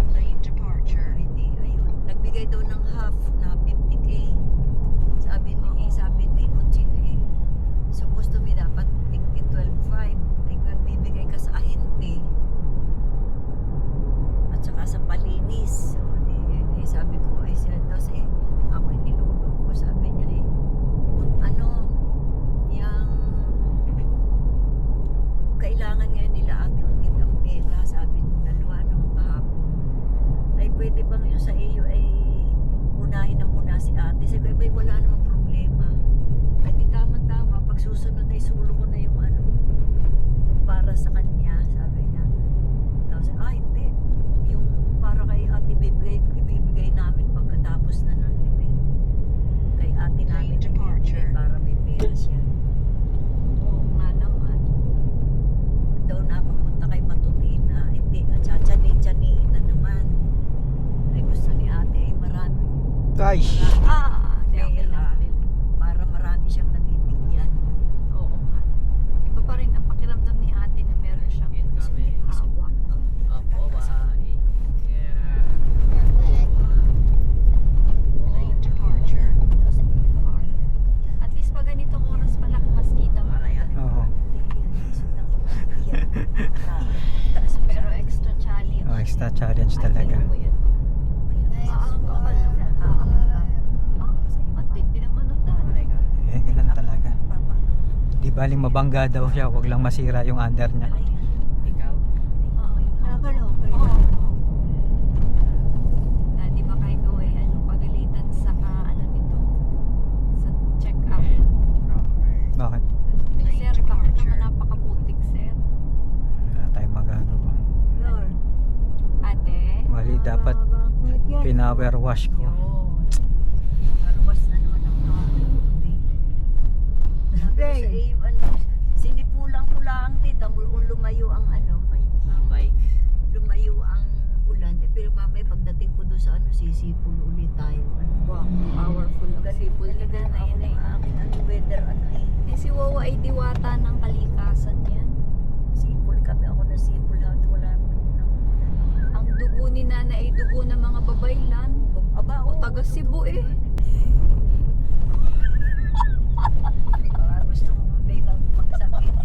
Speaker 6: Lane departure.
Speaker 1: Ay di, ayun. Nagbigay daw ng half na 50K. Sabi ni Utsi supposed to be dapat 12.5. Ay nagbibigay ka sa ahente. At saka sa palinis. So, sabi ko, siya daw ako nilulong ko. Sabi niya kailangan ngayon nila ate ulit ang pera, sabi ng dalawa nung kahapon. Ay pwede bang yung sa iyo ay unahin na muna si ate? Sabi ko, wala namang problema. Ay di tama-tama, pag susunod ay sulo ko na yung yung para sa kanya, sabi niya. Tapos, hindi. Yung para kay ate ibibigay namin pagkatapos na ng living. Kay ate namin ibibigay para may pera siya.
Speaker 3: Oo nga naman.
Speaker 1: Daw na pupunta kay Matutin hindi at tsani-tsaniin na naman ay gusto ni ate ay marami
Speaker 2: Ay!
Speaker 1: pera para marami siyang nabibigyan.
Speaker 3: Oo nga. Iba pa rin ang pakiramdam ni ate na meron siyang
Speaker 5: Yan kami.
Speaker 3: hawak.
Speaker 5: Opo, bye. Yeah.
Speaker 6: Lane departure.
Speaker 3: At least pag ganitong oras pala mas kita mo.
Speaker 2: Oo.
Speaker 3: Pero extra challenge.
Speaker 2: Oh, extra challenge talaga.
Speaker 3: Ay, yan. Matindi naman nun dati.
Speaker 2: Ganun talaga. Di baling mabangga daw siya, wag lang masira yung under niya.
Speaker 5: Ikaw?
Speaker 8: Nakaloka.
Speaker 3: Oo. Na di ba kayo gawin pagalitan sa nito sa check-up.
Speaker 2: Bakit?
Speaker 3: Sir, bakit naman napakaputik, sir?
Speaker 2: Wala tayong magano.
Speaker 8: Lord,
Speaker 3: Ate?
Speaker 2: Mali dapat
Speaker 8: bakit yan?
Speaker 2: pinower wash ko.
Speaker 3: Yun.
Speaker 1: Karwas na naman ang today. Sabi ko sa Ivan, sinipulang ko lang tita, lumayo ang
Speaker 5: Bike.
Speaker 1: lumayo ang ulan. Pero mamaya pagdating ko doon sa sisipul ulit tayo.
Speaker 3: Wow, powerful ang sipol ni
Speaker 1: Talaga
Speaker 3: nanay
Speaker 1: ako
Speaker 3: na
Speaker 1: ng aking weather
Speaker 3: Eh, si Wawa ay diwata ng kalikasan yan.
Speaker 1: Sipul kami ako na sipul lahat wala
Speaker 3: Ang dugo ni nanay ay dugo ng mga babaylan.
Speaker 1: aba
Speaker 3: O taga Cebu eh.
Speaker 1: gusto mo biglang magsabihin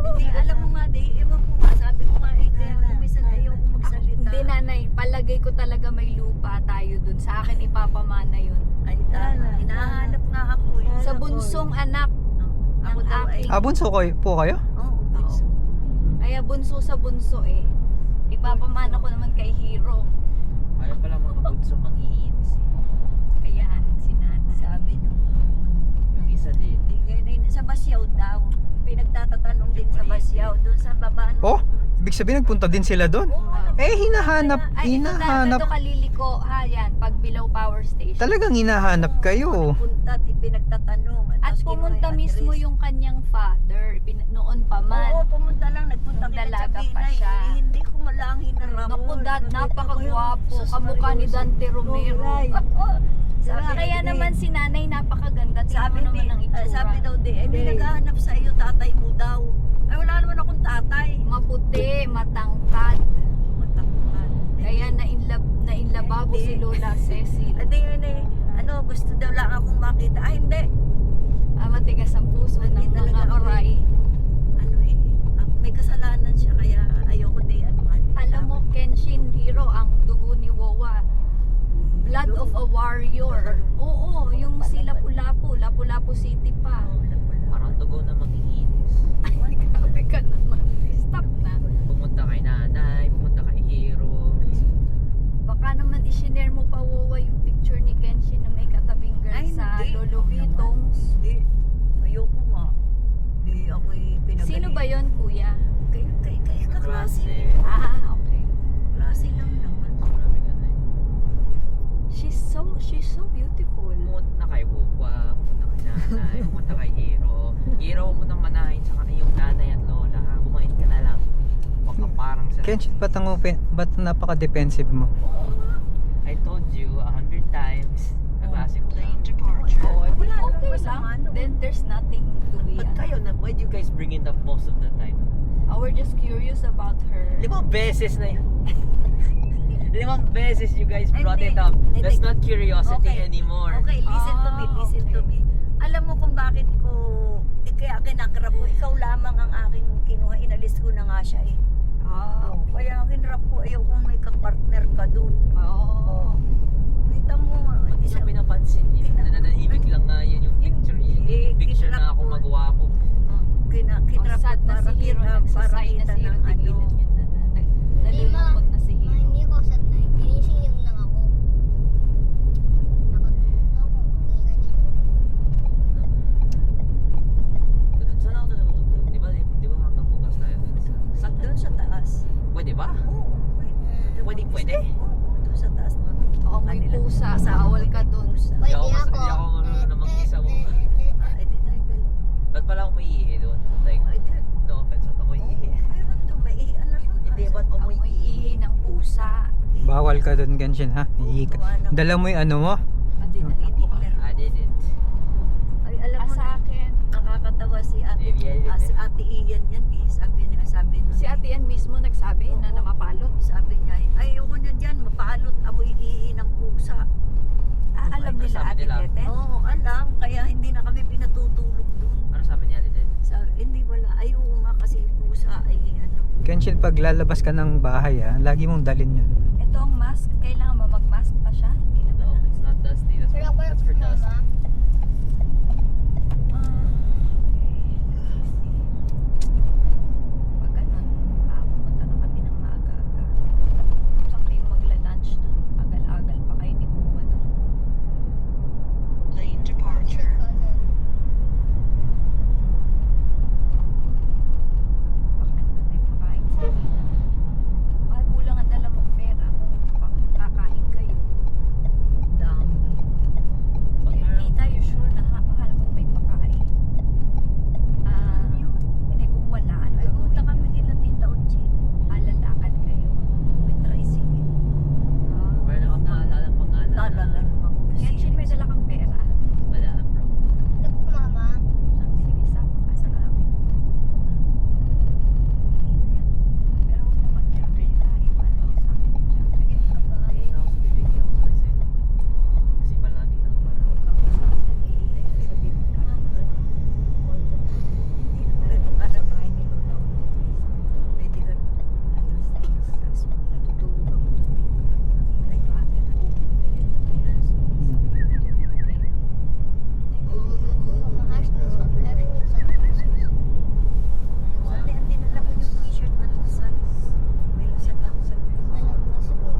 Speaker 1: hindi alam mo nga ewan ko nga sabi ko nga kaya minsan ayaw ko magsalita
Speaker 3: Hindi nanay, palagay ko talaga may lupa tayo dun. Sa akin ipapamana yun.
Speaker 1: ay tama hinahanap nga ako
Speaker 3: Sa bunsong anak.
Speaker 1: ako
Speaker 3: ng
Speaker 1: daw ay
Speaker 3: aking-
Speaker 2: Ah, bunso po kayo?
Speaker 1: oo bunso.
Speaker 3: Kaya bunso sa bunso eh. Ipapamana ko naman kay Hero.
Speaker 5: Ayaw pala mga bunso mangiinis.
Speaker 3: Ayan, si nanay.
Speaker 1: Sabi nung
Speaker 5: Yung isa din.
Speaker 1: sa Basyaw daw pinagtatatanong din sa Basyaw doon sa baba
Speaker 2: Oh, ibig sabihin nagpunta din sila doon? Hinahanap,
Speaker 3: Ay, ito
Speaker 2: hinahanap.
Speaker 3: dito Kaliliko. Ha, yan. Pag below power station.
Speaker 2: Talagang hinahanap kayo.
Speaker 1: punta at pinagtatanong
Speaker 3: At
Speaker 1: tapos
Speaker 3: pumunta
Speaker 1: kinuha yung
Speaker 3: mismo
Speaker 1: address.
Speaker 3: yung kanyang father. Noon pa man.
Speaker 1: Oo, pumunta lang, nagpunta
Speaker 3: Nung
Speaker 1: kina
Speaker 3: dalaga pa
Speaker 1: Chabinay.
Speaker 3: siya.
Speaker 1: Hindi ko malang hinarap.
Speaker 3: Naku dad, napakagwapo. Kamukha ni Dante Romero.
Speaker 1: Sabi
Speaker 3: Kaya
Speaker 1: ni-
Speaker 3: naman si nanay napakaganda. Tingnan
Speaker 1: sabi
Speaker 3: mo naman ang itsura.
Speaker 1: sabi daw may naghahanap sa iyo, tatay mo daw. Ay, wala naman akong tatay.
Speaker 3: Maputi, matangkad.
Speaker 1: Matangkad.
Speaker 3: Ako si Lola Cecil.
Speaker 1: Adi yun eh, ano, gusto daw lang akong makita. Ah, hindi.
Speaker 3: Matigas ang puso
Speaker 1: Hindi
Speaker 3: ng
Speaker 1: talaga
Speaker 3: mga
Speaker 1: ako
Speaker 3: oray.
Speaker 1: Ano eh, may kasalanan siya kaya ayoko din ano nga.
Speaker 3: Alam mo, Kenshin Hiro, ang dugo ni Wowa. Blood of a warrior. Oo, yung si Lapu-Lapu, Lapu-Lapu City pa.
Speaker 5: Parang dugo na manginginis.
Speaker 3: Ay, grabe ka naman. Stop na.
Speaker 5: Pumunta kay nanay, pumunta kay Hero.
Speaker 3: Baka naman i-share mo pa, Wowa, yung picture ni Kenshin na may katabing girl
Speaker 1: Ay,
Speaker 3: sa
Speaker 1: hindi.
Speaker 3: Lolo Vitongs.
Speaker 1: Hindi, ayoko nga. Hindi ako'y pinagaling.
Speaker 3: Sino ba yon, kuya?
Speaker 1: Kay kaklase.
Speaker 5: Klase.
Speaker 3: Ah, okay.
Speaker 1: Klase lang naman.
Speaker 5: Marami ka na eh.
Speaker 3: She's so beautiful.
Speaker 5: Pumunta kay Wuwa, pumunta kay nanay, pumunta kay Hero. Hero, huwag mo nang manahin sa kanila yung nanay at lola ha. Bumait ka na lang. Huwag ka parang sa...
Speaker 2: Kenshin, ba't napaka-defensive mo?
Speaker 5: I told you 100 times. Kaklase ko lang.
Speaker 6: Lane departure.
Speaker 3: Oh,
Speaker 1: Wala
Speaker 3: okay
Speaker 1: namang
Speaker 3: lang.
Speaker 1: masama, no?
Speaker 3: Then there's nothing to be.
Speaker 5: Ba't kayo na? Why do you guys bring it up most of the time?
Speaker 3: We're just curious about her.
Speaker 5: 5 beses na yun. 5 beses you guys brought
Speaker 1: Hindi.
Speaker 5: it up.
Speaker 1: Hindi.
Speaker 5: That's not curiosity
Speaker 1: Okay.
Speaker 5: anymore.
Speaker 1: Okay, listen to me, listen to
Speaker 3: okay.
Speaker 1: me. Alam mo kung bakit ko, kaya kinakrap ko, ikaw lamang ang aking kinuha, inalis ko na nga siya eh.
Speaker 3: Ah,
Speaker 1: Oh, kaya kinrap ko, ayaw kung may kapartner ka dun.
Speaker 3: oh.
Speaker 1: Kita mo,
Speaker 5: Ba't
Speaker 1: isa,
Speaker 5: isa pinapansin niyo? Nananahimik lang nga yun yung picture niya.
Speaker 1: Hindi,
Speaker 5: Picture na
Speaker 1: kinrap
Speaker 5: ako
Speaker 1: ko.
Speaker 5: magwapo.
Speaker 1: kinrap
Speaker 3: Oh, sad
Speaker 1: ko
Speaker 3: na
Speaker 1: para
Speaker 3: si Hero,
Speaker 1: kita, para
Speaker 3: nagsasay na
Speaker 1: kita
Speaker 3: si Hero,
Speaker 1: ng ano.
Speaker 3: tigilan yun na. Nalulungkot na si Hero.
Speaker 4: Hindi ako sad na. Ginising lang ako. Nakatulog ako. Ingay dito.
Speaker 5: Saan ako tutulog? Di ba hanggang bukas tayo dun sa...
Speaker 1: Doon sa taas.
Speaker 5: Pwede ba?
Speaker 1: Oo, pwede.
Speaker 5: Pwede?
Speaker 1: Oo, doon sa taas.
Speaker 3: Oo, may
Speaker 1: Kanila.
Speaker 3: pusa.
Speaker 1: Kasama
Speaker 3: Bawal
Speaker 1: ko
Speaker 3: ka
Speaker 1: may
Speaker 3: dun.
Speaker 1: pusa.
Speaker 5: Hindi ako
Speaker 4: Pwede ako.
Speaker 5: marunong na mag-isa mo.
Speaker 1: Ah, edi tayo gal.
Speaker 5: Ba't pala ako may ihi doon? Like,
Speaker 1: Ay, di.
Speaker 5: no offense, ba't ako ihi?
Speaker 1: Meron doon, may ihian na rin.
Speaker 5: Hindi, ba't ako
Speaker 3: Amoy ihi ng pusa.
Speaker 2: Bawal ka dun, Kenshin, ha? Dala mo yung ano mo?
Speaker 3: Madinala ko.
Speaker 5: I didn't.
Speaker 1: Ay, alam mo
Speaker 3: Sa
Speaker 1: na,
Speaker 3: akin,
Speaker 1: nakakatawa si ate,
Speaker 5: Yeah.
Speaker 1: si ate Ian yan, eh. Sabi niya,
Speaker 3: si Ate Ann mismo nagsabi na
Speaker 1: Oo.
Speaker 3: namapalot.
Speaker 1: Sabi niya, ay, ayoko na dyan, mapalot, amoy ihi ng pusa.
Speaker 3: Alam
Speaker 5: Ano
Speaker 3: nila
Speaker 5: sabi
Speaker 3: Ate
Speaker 5: nila?
Speaker 3: Tete?
Speaker 1: Oo, alam, kaya hindi na kami pinatutulog doon.
Speaker 5: Ano sabi niya dito?
Speaker 1: Hindi wala, ay oo nga kasi pusa ay ano.
Speaker 2: Kenshin, pag lalabas ka ng bahay, ha? Lagi mong dalin yun.
Speaker 3: Ito ang mask. Kailangan mo mag-mask pa siya?
Speaker 5: No, it's not dusty. That's
Speaker 4: Pero ako
Speaker 5: for dust.
Speaker 4: mama.
Speaker 3: Pag ganun, pumunta na kami ng maaga-aga. Saan kayo magla-lunch doon? Agal-agal pa kayo ni Buwa doon.
Speaker 6: Lane departure.
Speaker 3: Baka naman may pakain sa Nina. Mahal kulang ang dala mong pera kung kakain kayo.
Speaker 1: Dami.
Speaker 3: Hindi tayo sure na mahal kung may pakain. Hindi kung wala, ano
Speaker 1: Ay,
Speaker 3: gagawin
Speaker 1: punta kami
Speaker 3: nyo?
Speaker 1: nila Tita Uchi.
Speaker 3: Lalakad kayo.
Speaker 1: May tricycle.
Speaker 5: Pero ako naalala ang pangalan.
Speaker 1: Talaga namang
Speaker 3: Kenshin, may dala kang pera.
Speaker 5: Wala, bro.
Speaker 4: Ano po mama?
Speaker 3: Sige, sama ka sa amin. Pero huwag mo mag-jacket ha. Iwanan niyo sa akin yung jacket.
Speaker 5: Ay, ako sa bibig ako sa isa. Kasi palagi lang parang...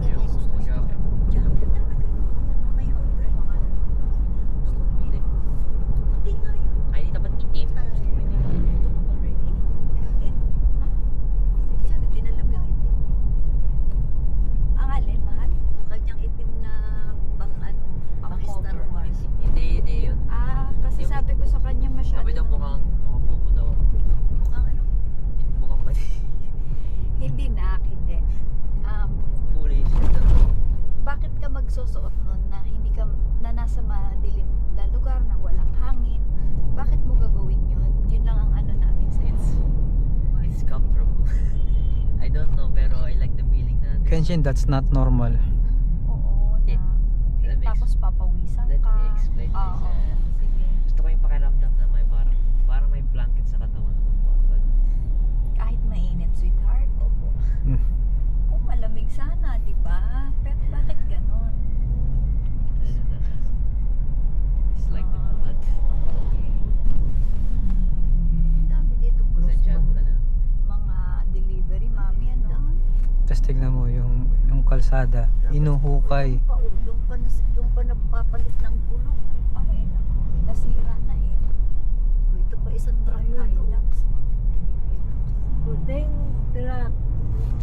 Speaker 5: Yung gusto ko jacket. Hindi. Ay, hindi dapat itim. Gusto ko itim.
Speaker 3: Ang alin, mahal?
Speaker 1: Kanyang itim na bang ano, pang Star Wars.
Speaker 5: Hindi yun.
Speaker 3: Kasi
Speaker 5: Yung-
Speaker 3: sabi ko sa kanya masyado
Speaker 5: Sabi daw
Speaker 3: naman-
Speaker 5: mukhang bobo daw.
Speaker 1: Mukhang ano?
Speaker 5: Mukhang mali.
Speaker 3: Hindi hindi.
Speaker 5: Foolish.
Speaker 3: Bakit ka magsusuot nun na hindi ka na nasa madilim na lugar na walang hangin? Bakit mo gagawin yun? Yun lang ang ano namin sa
Speaker 5: It's comfortable. I don't know, pero I like the feeling na.
Speaker 2: Kenshin, that's not normal.
Speaker 3: Oo.
Speaker 2: tignan mo yung kalsada, inuhukay.
Speaker 1: Doon pa nagpapalit ng gulong.
Speaker 3: Ay, naku, nasira na eh.
Speaker 1: Ito pa isang truck na to.
Speaker 8: Puting truck.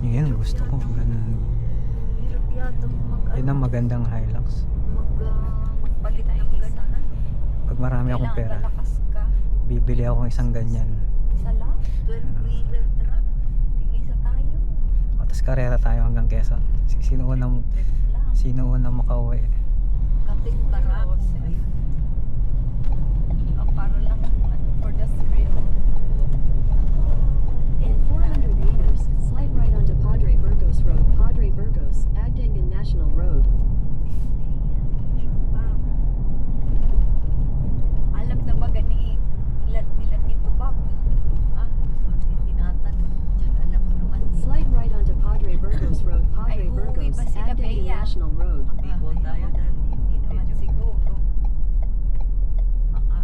Speaker 2: Yan, gusto ko. Ganun.
Speaker 1: Hirap yata
Speaker 2: Yun ang magandang Hilux.
Speaker 1: magpalit ng gano'n.
Speaker 2: Pag marami akong
Speaker 3: Kailangan
Speaker 2: pera,
Speaker 3: malakas ka.
Speaker 2: bibili akong isang ganyan.
Speaker 3: Isa lang.
Speaker 1: 12-wheeler truck.
Speaker 3: Tig-isa tayo.
Speaker 2: O, tapos karera tayo hanggang Quezon.
Speaker 3: Trip lang.
Speaker 2: Sino unang makauwi?
Speaker 1: Kaping barako.
Speaker 3: Ayun.
Speaker 1: Ayun.
Speaker 3: Para lang for the thrill.
Speaker 7: In 400 meters, slide right onto Padre Burgos Road, Padre Burgos, Agdangan National Road.
Speaker 3: Alam na ba gani nila Tito Bob?
Speaker 1: Ah, tinatanong. Diyan alam mo naman.
Speaker 7: Slide right onto Padre Burgos Road, Padre
Speaker 3: Ay, uuwi
Speaker 7: Burgos,
Speaker 3: ba sila,
Speaker 7: Agdangan
Speaker 3: Bea?
Speaker 7: National Road.
Speaker 5: Bicol tayo dati.
Speaker 3: Hindi naman siguro.
Speaker 1: Baka.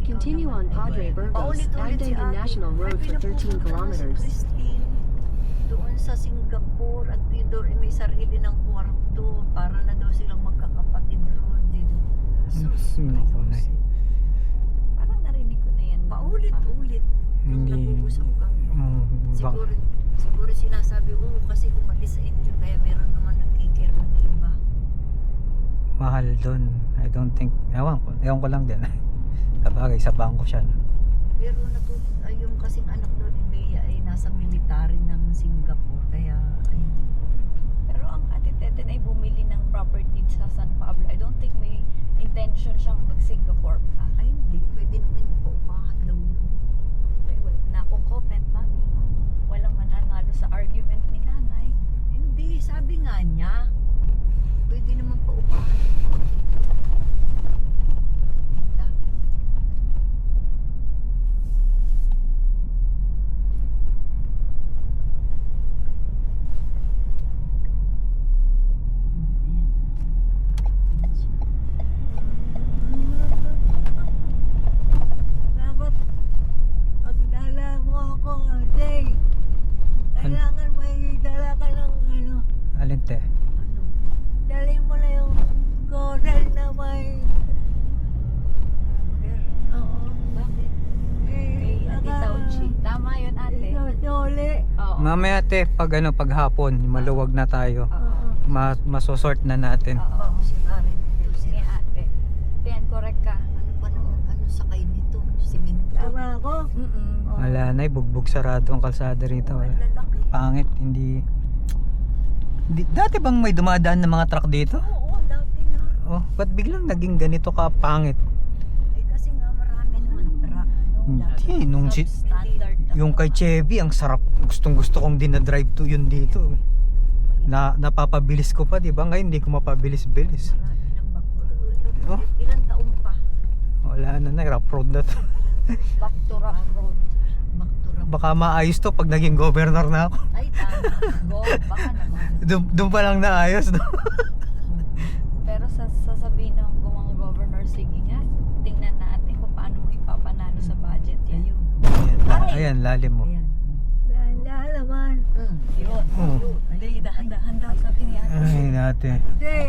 Speaker 7: Continue on Padre Burgos,
Speaker 1: Paulit-ulit si
Speaker 7: Agdangan
Speaker 1: ate.
Speaker 7: National Road
Speaker 1: Ay,
Speaker 7: for 13
Speaker 1: pinapupunta na
Speaker 7: kilometers.
Speaker 1: Si Christine, doon sa Singapore at doon may sarili ng kwarto para na daw silang magkakapatid roon dito.
Speaker 2: Naku, Nay.
Speaker 3: Parang narinig ko na yan.
Speaker 1: Paulit-ulit. Nung
Speaker 2: Hindi.
Speaker 1: nag-uusap kami.
Speaker 2: Bak-
Speaker 1: Siguro sinasabi, kasi umalis sa inyo kaya meron naman nagkikare ng iba.
Speaker 2: mahal doon. I don't think, ewan ko lang din. Sabagay, sa bangko siya. No?
Speaker 1: Pero yung kasing anak doon ni Bea ay nasa military ng Singapore kaya ayun.
Speaker 3: Pero ang ate Teten ay bumili ng property sa San Pablo. I don't think may intention siyang mag-Singapore pa.
Speaker 1: Ay hindi, pwede naman paupahan daw yun.
Speaker 3: Ay, well, na akong comment, mami. Walang mananalo sa argument ni nanay.
Speaker 1: Hindi, sabi nga niya, pwede naman paupahan.
Speaker 8: Dapat pagdala mo ako kasi kailangan may dala ka ng ano.
Speaker 2: Alin te?
Speaker 1: Ano?
Speaker 8: Dali mo na yung goral na may oo.
Speaker 1: Bakit?
Speaker 3: Kay Ate Tauchi. Tama yun, ate.
Speaker 8: Soli.
Speaker 3: Oo.
Speaker 2: Mamaya te, pag hapon, maluwag na tayo.
Speaker 3: Oo.
Speaker 2: Masosort na natin.
Speaker 3: Oo.
Speaker 1: Baka si Karen dito
Speaker 3: Sige,
Speaker 1: sila.
Speaker 3: ate. Tiyan, correct ka.
Speaker 1: Ano pa naman, sakay nito? Simento.
Speaker 8: Tama ako.
Speaker 3: Mm-mm.
Speaker 2: Wala na, bugbog sarado ang kalsada rito.
Speaker 1: Ang lalaki.
Speaker 2: Pangit, dati bang may dumadaan ng mga truck dito?
Speaker 1: Oo, dati na.
Speaker 2: Oh, ba't biglang naging ganito ka pangit?
Speaker 1: Kasi nga marami naman truck.
Speaker 2: Hindi, nung
Speaker 1: Standard na.
Speaker 2: yung kay Chevy, ang sarap. Gustong-gusto kong dinadrive to yun dito. Napapabilis ko pa, di ba? Ngayon hindi ko mapabilis-bilis.
Speaker 1: Marami ng bakuro.
Speaker 2: Oh.
Speaker 1: Ilang taon pa?
Speaker 2: Wala na, rough road na to.
Speaker 3: Back to rock road.
Speaker 1: Back to rock.
Speaker 2: Baka maayos to pag naging governor na ako.
Speaker 1: Ay, tama.
Speaker 3: Go, baka naman.
Speaker 2: Doon pa lang naayos, no?
Speaker 3: Pero sasabihin ng mga governor, sige nga, tingnan natin kung paano mo ipapanalo sa budget yan.
Speaker 1: Ayun.
Speaker 2: Ayan, lalim mo.
Speaker 1: Ayan.
Speaker 8: Dahil naman.
Speaker 3: Yun.
Speaker 2: Oh.
Speaker 3: Hindi, dahan-dahan daw sabi niya.
Speaker 2: Ay, natin.
Speaker 8: Hindi.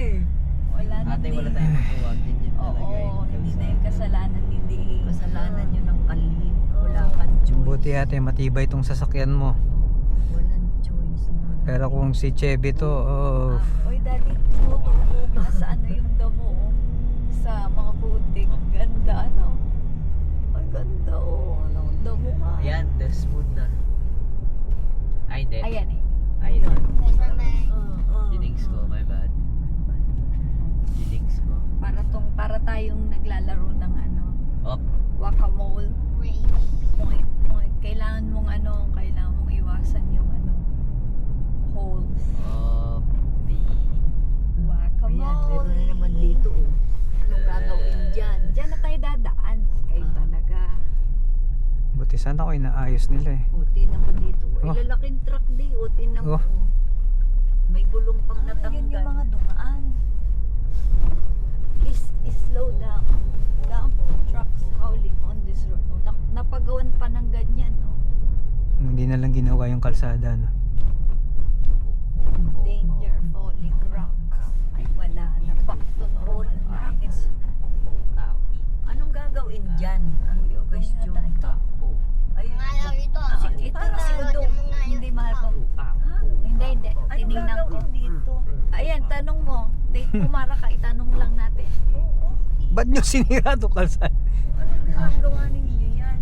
Speaker 3: Wala na
Speaker 5: Ate, wala
Speaker 3: din.
Speaker 5: tayong magkuwag. Din yun talaga
Speaker 3: Oo,
Speaker 5: yung
Speaker 3: hindi na
Speaker 5: kalsada.
Speaker 3: yung kasalanan, hindi.
Speaker 1: Kasalanan nyo ng kali. Wala kang choice.
Speaker 2: Buti ate, matibay itong sasakyan mo.
Speaker 1: Walang choice.
Speaker 2: Pero kung si Chevy to, oh,
Speaker 3: Oy, daddy, tutulog ka sa ano yung damo, oh. Sa mga butik. Ganda, ano? Ay, ganda, oh. Ano, damo nga.
Speaker 5: Ayan, the smooth na. Ay, hindi.
Speaker 3: Ayan eh.
Speaker 5: Ay, hindi.
Speaker 4: Basta may
Speaker 5: Jinx ko, my bad. Jinx ko.
Speaker 3: Para tayong naglalaro ng ano,
Speaker 5: Op.
Speaker 3: whack-a-mole.
Speaker 4: race.
Speaker 3: Point. Kailangan mong iwasan yung ano, holes.
Speaker 5: Op. P.
Speaker 1: Ayan,
Speaker 3: Whack-a-mole.
Speaker 1: meron na naman dito. Oh. Anong gagawin dyan?
Speaker 3: Diyan na tayo dadaan. Kayo talaga.
Speaker 2: buti sana ko inaayos nila eh.
Speaker 1: O, tinan mo dito. Ay,
Speaker 2: Oh.
Speaker 1: lalaking truck di. O, tinan mo.
Speaker 2: Oh.
Speaker 1: May gulong pang
Speaker 3: Yun
Speaker 1: natanggal.
Speaker 3: yung mga dumaan. Please slow down. Down trucks howling on this road. No? Napagawan pa ng ganyan. No?
Speaker 2: Hindi na mahaba yung kalsada, no?
Speaker 3: Danger, falling rock. Ay, wala na. Back to normal. It's
Speaker 1: Anong gagawin dyan? Ang question. Ayun.
Speaker 4: Malaw ito.
Speaker 3: ito na hindi mahal ko. Hindi.
Speaker 1: Anong
Speaker 3: Tinignan ko.
Speaker 1: gagawin dito?
Speaker 3: Ayan, tanong mo. Kumara ka, itanong lang natin.
Speaker 2: Ba't nyo sinira to kalsada?
Speaker 1: Anong ginagawa ninyo yan?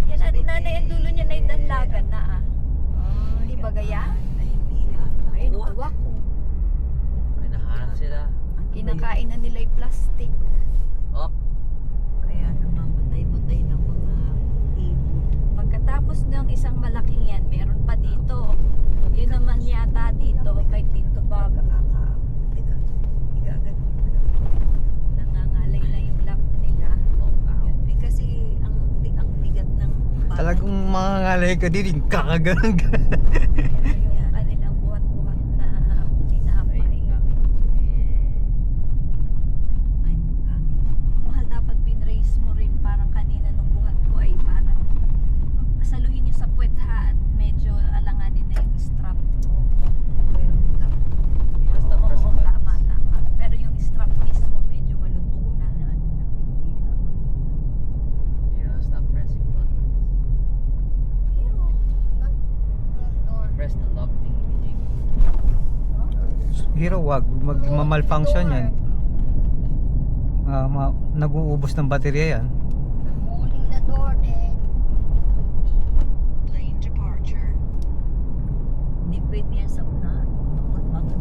Speaker 3: Yan, nanay, ang dulo niya na itanlagan na ah. Di ba gaya?
Speaker 1: Ay, hindi yata.
Speaker 3: Ay, nakuha ko.
Speaker 5: May nahanap sila.
Speaker 3: Kinakain na nila yung plastic.
Speaker 5: Op.
Speaker 1: Kaya namamatay-matay ng mga ibon.
Speaker 3: Pagkatapos ng isang malaking yan, meron pa dito. Yun naman yata dito kay Tito Bob.
Speaker 1: Teka, igaganon mo lang.
Speaker 3: Nangangalay na yung lap nila.
Speaker 1: Eh, kasi ang bigat ng bahay.
Speaker 2: Talagang mga ngalay ka din, kakaganon ka.
Speaker 3: Yung kanilang buhat-buhat na tinapay.
Speaker 1: Ay, kami.
Speaker 3: Mahal dapat pinraise mo rin parang kanina nung buhat ko ay parang saluhin nyo sa puwet ha at medyo alanganin na yung strap.
Speaker 1: Pero may kami.
Speaker 3: Oo, tama. Pero yung strap mismo medyo malutong na.
Speaker 5: Stop pressing buttons.
Speaker 3: Pero,
Speaker 5: Press the lock thing immediately.
Speaker 2: Hero, wag. Magmamalfunction yan. Nag-uubos ng baterya yan.
Speaker 4: I'm holding the door, Dad.
Speaker 6: Lane departure.
Speaker 1: Hindi pwede yan sa unahan.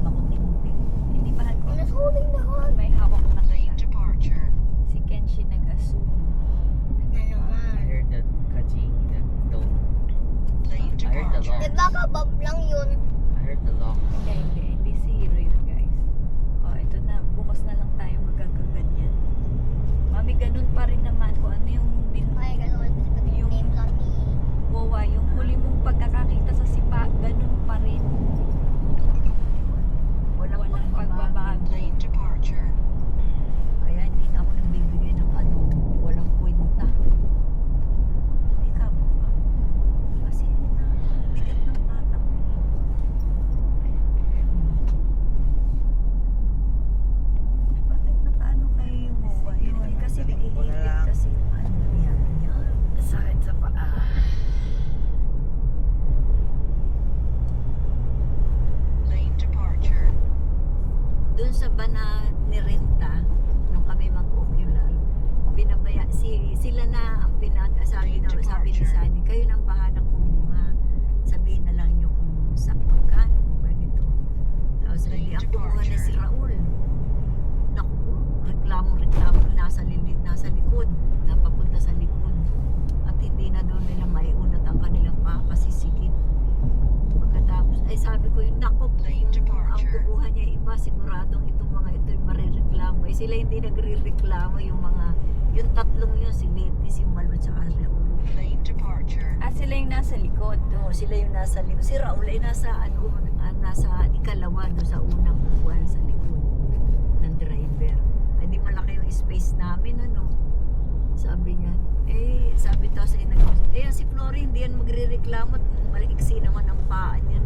Speaker 1: Makuting-ting.
Speaker 3: hindi mahal ko.
Speaker 4: I'm just holding the door.
Speaker 3: May hawak na
Speaker 6: Lane
Speaker 3: kaya.
Speaker 6: departure.
Speaker 3: Si Kenshi nag-assume.
Speaker 4: Na
Speaker 5: I
Speaker 4: naman.
Speaker 5: heard that kaching, that don't.
Speaker 6: Lane
Speaker 5: I heard the
Speaker 6: departure.
Speaker 5: lock.
Speaker 4: Diba kabab lang yun?
Speaker 5: I heard the lock.
Speaker 3: Hindi si Hero yun guys. Oh, ito na. Bukas na lang tayo magagaganyan. Mami, ganun pa rin naman kung ano yung
Speaker 4: Ay, gano'n. Yung name lang ni...
Speaker 3: Wawa, yung huli mong pagkakakita sa sipa, ganun pa rin. Walang pagbabago.
Speaker 6: Lane departure.
Speaker 1: Kaya hindi na ako nagbibigay ng ano, walang kwenta. Ikaw ba? Kasi na, bigat ng bata mo. Bakit nakaano kayo yung MOA? Yun kasi nag-iipit kasi yung ano yan. Sakit sa paa.
Speaker 6: Lane departure.
Speaker 1: Doon sa bana ni Renta, nung kami mag-ocular, binabaya, sila na ang sabi ni Sunny, kayo nang bahalang kumuha. Sabihin na lang nyo kung sa magkano o ganito. Tapos hindi ang kumuha na si Raul. Naku, reklamo nasa likod, napapunta sa likod. At hindi na daw nila maiunat ang kanilang pakasisikip. Pagkatapos, ay sabi ko yung naku, kung ang kukuha niya iba, siguradong itong mga ito yung marireklamo. Eh sila hindi nagre-reklamo yung tatlong yun, si Leti, si Malo, tsaka si Raul.
Speaker 6: Lane departure.
Speaker 3: At sila yung nasa likod.
Speaker 1: Oo, sila yung nasa likod. Si Raul ay nasa ikalawa doon sa unang upuan sa likod ng driver. Ay di malaki yung space namin, ano. Sabi niya, sabi to sa si Flory, hindi yan magre-reklamo at maliksi naman ang paa niyan.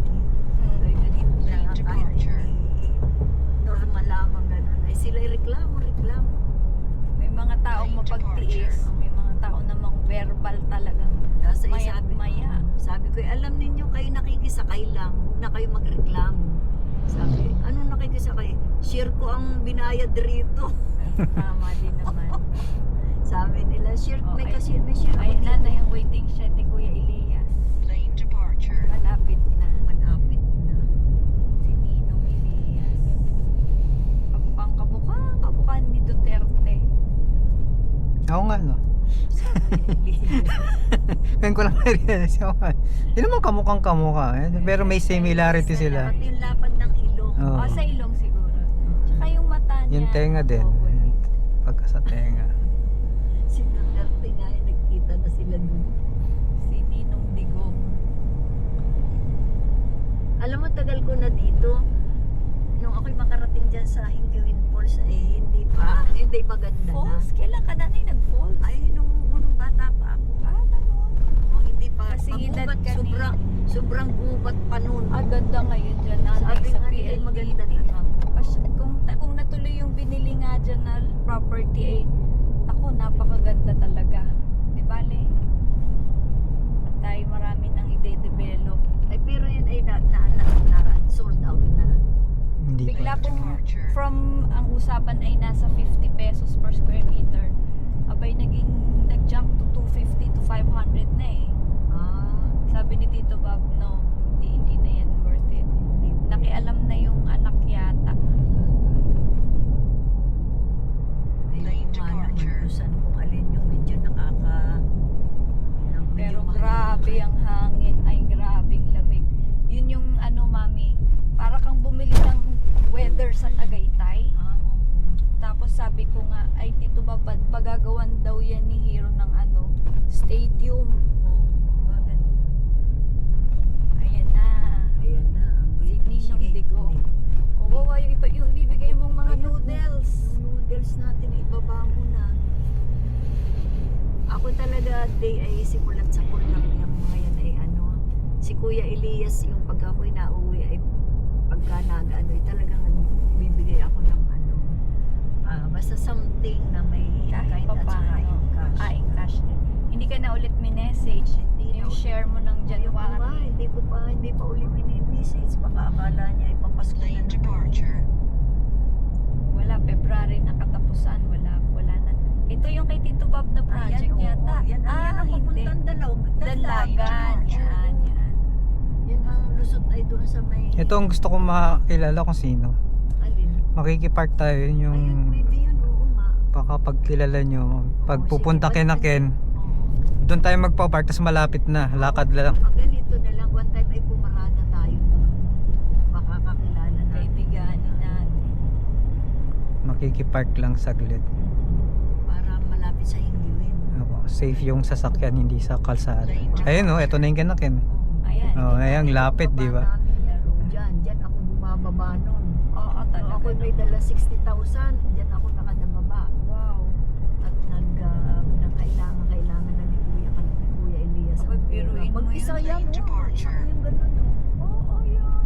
Speaker 1: Ay ganito na nga, kahit hindi normal lamang ganun. Ay sila reklamo.
Speaker 3: May mga taong mapagtiis, may mga tao namang verbal talagang
Speaker 1: Tapos ay
Speaker 3: maya't maya.
Speaker 1: sabi ko, alam ninyo, kayo nakikisakay lang, huwag na kayo magreklamo. Sabi, anong nakikisakay? Share ko ang binayad rito.
Speaker 3: Tama din naman.
Speaker 1: Sabi nila, share,
Speaker 3: Oh,
Speaker 1: may
Speaker 3: ay-
Speaker 1: share ako
Speaker 3: Ay,
Speaker 1: dito.
Speaker 3: na yung waiting shed ni Kuya Elias.
Speaker 6: Lane departure.
Speaker 3: Malapit na.
Speaker 1: Malapit na.
Speaker 3: Si Ninong Elias. Kabukan ni Duterte.
Speaker 2: Ako nga, no?
Speaker 1: Sabi ni Lilia.
Speaker 2: Ngayon ko lang na-realize ako. Hindi naman kamukhang kamukha. Pero may similarity sila.
Speaker 1: Pati yung lapad ng ilong.
Speaker 2: Oo.
Speaker 3: O, sa ilong siguro. Tsaka yung mata niya.
Speaker 2: Yung tenga din.
Speaker 3: oval.
Speaker 2: Pagka sa tenga.
Speaker 1: Si Duterte nga, nagkita na sila dun.
Speaker 3: Si Ninong Digong.
Speaker 1: Alam mo, tagal ko na dito. Nung ako'y makarating dyan sa Hingiwin Falls, hindi maganda na.
Speaker 3: Falls? Kailan ka na nag-falls?
Speaker 1: Ay, nung bata pa ako.
Speaker 3: Ano?
Speaker 1: Hindi pa.
Speaker 3: Kasi edad ka
Speaker 1: Sobrang sobrang gubat pa nun.
Speaker 3: Ganda ngayon dyan, nanay,
Speaker 1: Sabi
Speaker 3: sa
Speaker 1: nga nila,
Speaker 3: PLDT.
Speaker 1: maganda na.
Speaker 3: Kung natuloy yung binili nga dyan na property ay, naku, napakaganda talaga. Di bale? At tayo marami nang ide-develop.
Speaker 1: Ay, pero yun ay sold out na.
Speaker 2: Hindi
Speaker 3: Bigla
Speaker 2: pa.
Speaker 3: pong from ang usapan ay nasa 50 pesos per square meter. Abay nag-jump to 250 to 500 na eh. Sabi ni Tito Bob, no, hindi na yan worth it. Nakialam na yung anak yata.
Speaker 1: Ayun nga naman kung alin yung medyo
Speaker 3: Pero grabe ang hangin, ay grabing lamig. Yun yung ano, mami, para kang bumili ng weather sa Tagaytay. Tapos sabi ko nga, ay Tito Bob, pagagawan daw yan ni Hero ng ano, stadium. Ayan na.
Speaker 1: Ayan na.
Speaker 3: Ninong Digo. Oo, yung ibibigay mong mga noodles.
Speaker 1: Noodles natin, ibaba mo na. Ako talaga, day ay simulat sa pulang yung mga yan ay ano. Si Kuya Elias, yung pag ako'y nauwi ay pagka nag-ano, ay talagang bibigay ako ng ano. Basta something na may
Speaker 3: Kahit
Speaker 1: kind at
Speaker 3: pa
Speaker 1: saka
Speaker 3: paano.
Speaker 1: in cash.
Speaker 3: In cash din. Hindi ka na ulit minessage.
Speaker 1: Hindi
Speaker 3: Yung
Speaker 1: na
Speaker 3: share mo ng January.
Speaker 1: Hindi pa uli mini-message. Baka akala niya ipapasko na
Speaker 6: Lane
Speaker 1: naman.
Speaker 6: departure.
Speaker 3: Wala, February na katapusan. Wala na. Ito yung kay Tito Bob na project
Speaker 1: Ayan,
Speaker 3: yata.
Speaker 1: oo, yan ang
Speaker 3: hindi.
Speaker 1: papuntang
Speaker 3: Dalagan. Yan.
Speaker 1: Yan ang lusot ay doon sa may...
Speaker 2: Ito ang gusto ko makilala kung sino.
Speaker 1: Alin?
Speaker 2: Makikipark tayo
Speaker 1: Ayun,
Speaker 2: yung
Speaker 1: pwede yun. Oo nga.
Speaker 2: baka pagkilala nyo. Pag
Speaker 1: Oo,
Speaker 2: pupunta
Speaker 1: sige,
Speaker 2: kina
Speaker 1: basta-
Speaker 2: Ken,
Speaker 1: Oo.
Speaker 2: doon tayo magpa-park tapos malapit na. Lakad lang.
Speaker 1: Ganito na lang. One time ay pumarada tayo doon. Baka kakilala na.
Speaker 3: Kaibiganin natin.
Speaker 2: Makikipark lang saglit.
Speaker 1: Para malapit sa Hingyuin.
Speaker 2: Ako, safe yung sasakyan, hindi sa kalsada. Ayun oh, ito na yung kina Ken.
Speaker 3: Ayan.
Speaker 2: Oh, ayan, lapit, di ba?
Speaker 1: Laro dyan ako bumababa nun.
Speaker 3: Oo,
Speaker 1: Nung
Speaker 3: talaga.
Speaker 1: ako may dala 60,000, dyan ako nakadababa.
Speaker 3: Wow.
Speaker 1: At kailangan na ni Kuya Elias.
Speaker 3: Abay, biruin mo
Speaker 1: Mag-isa
Speaker 3: yun.
Speaker 1: yan, isa ko yung ganun.
Speaker 3: Oo, yun.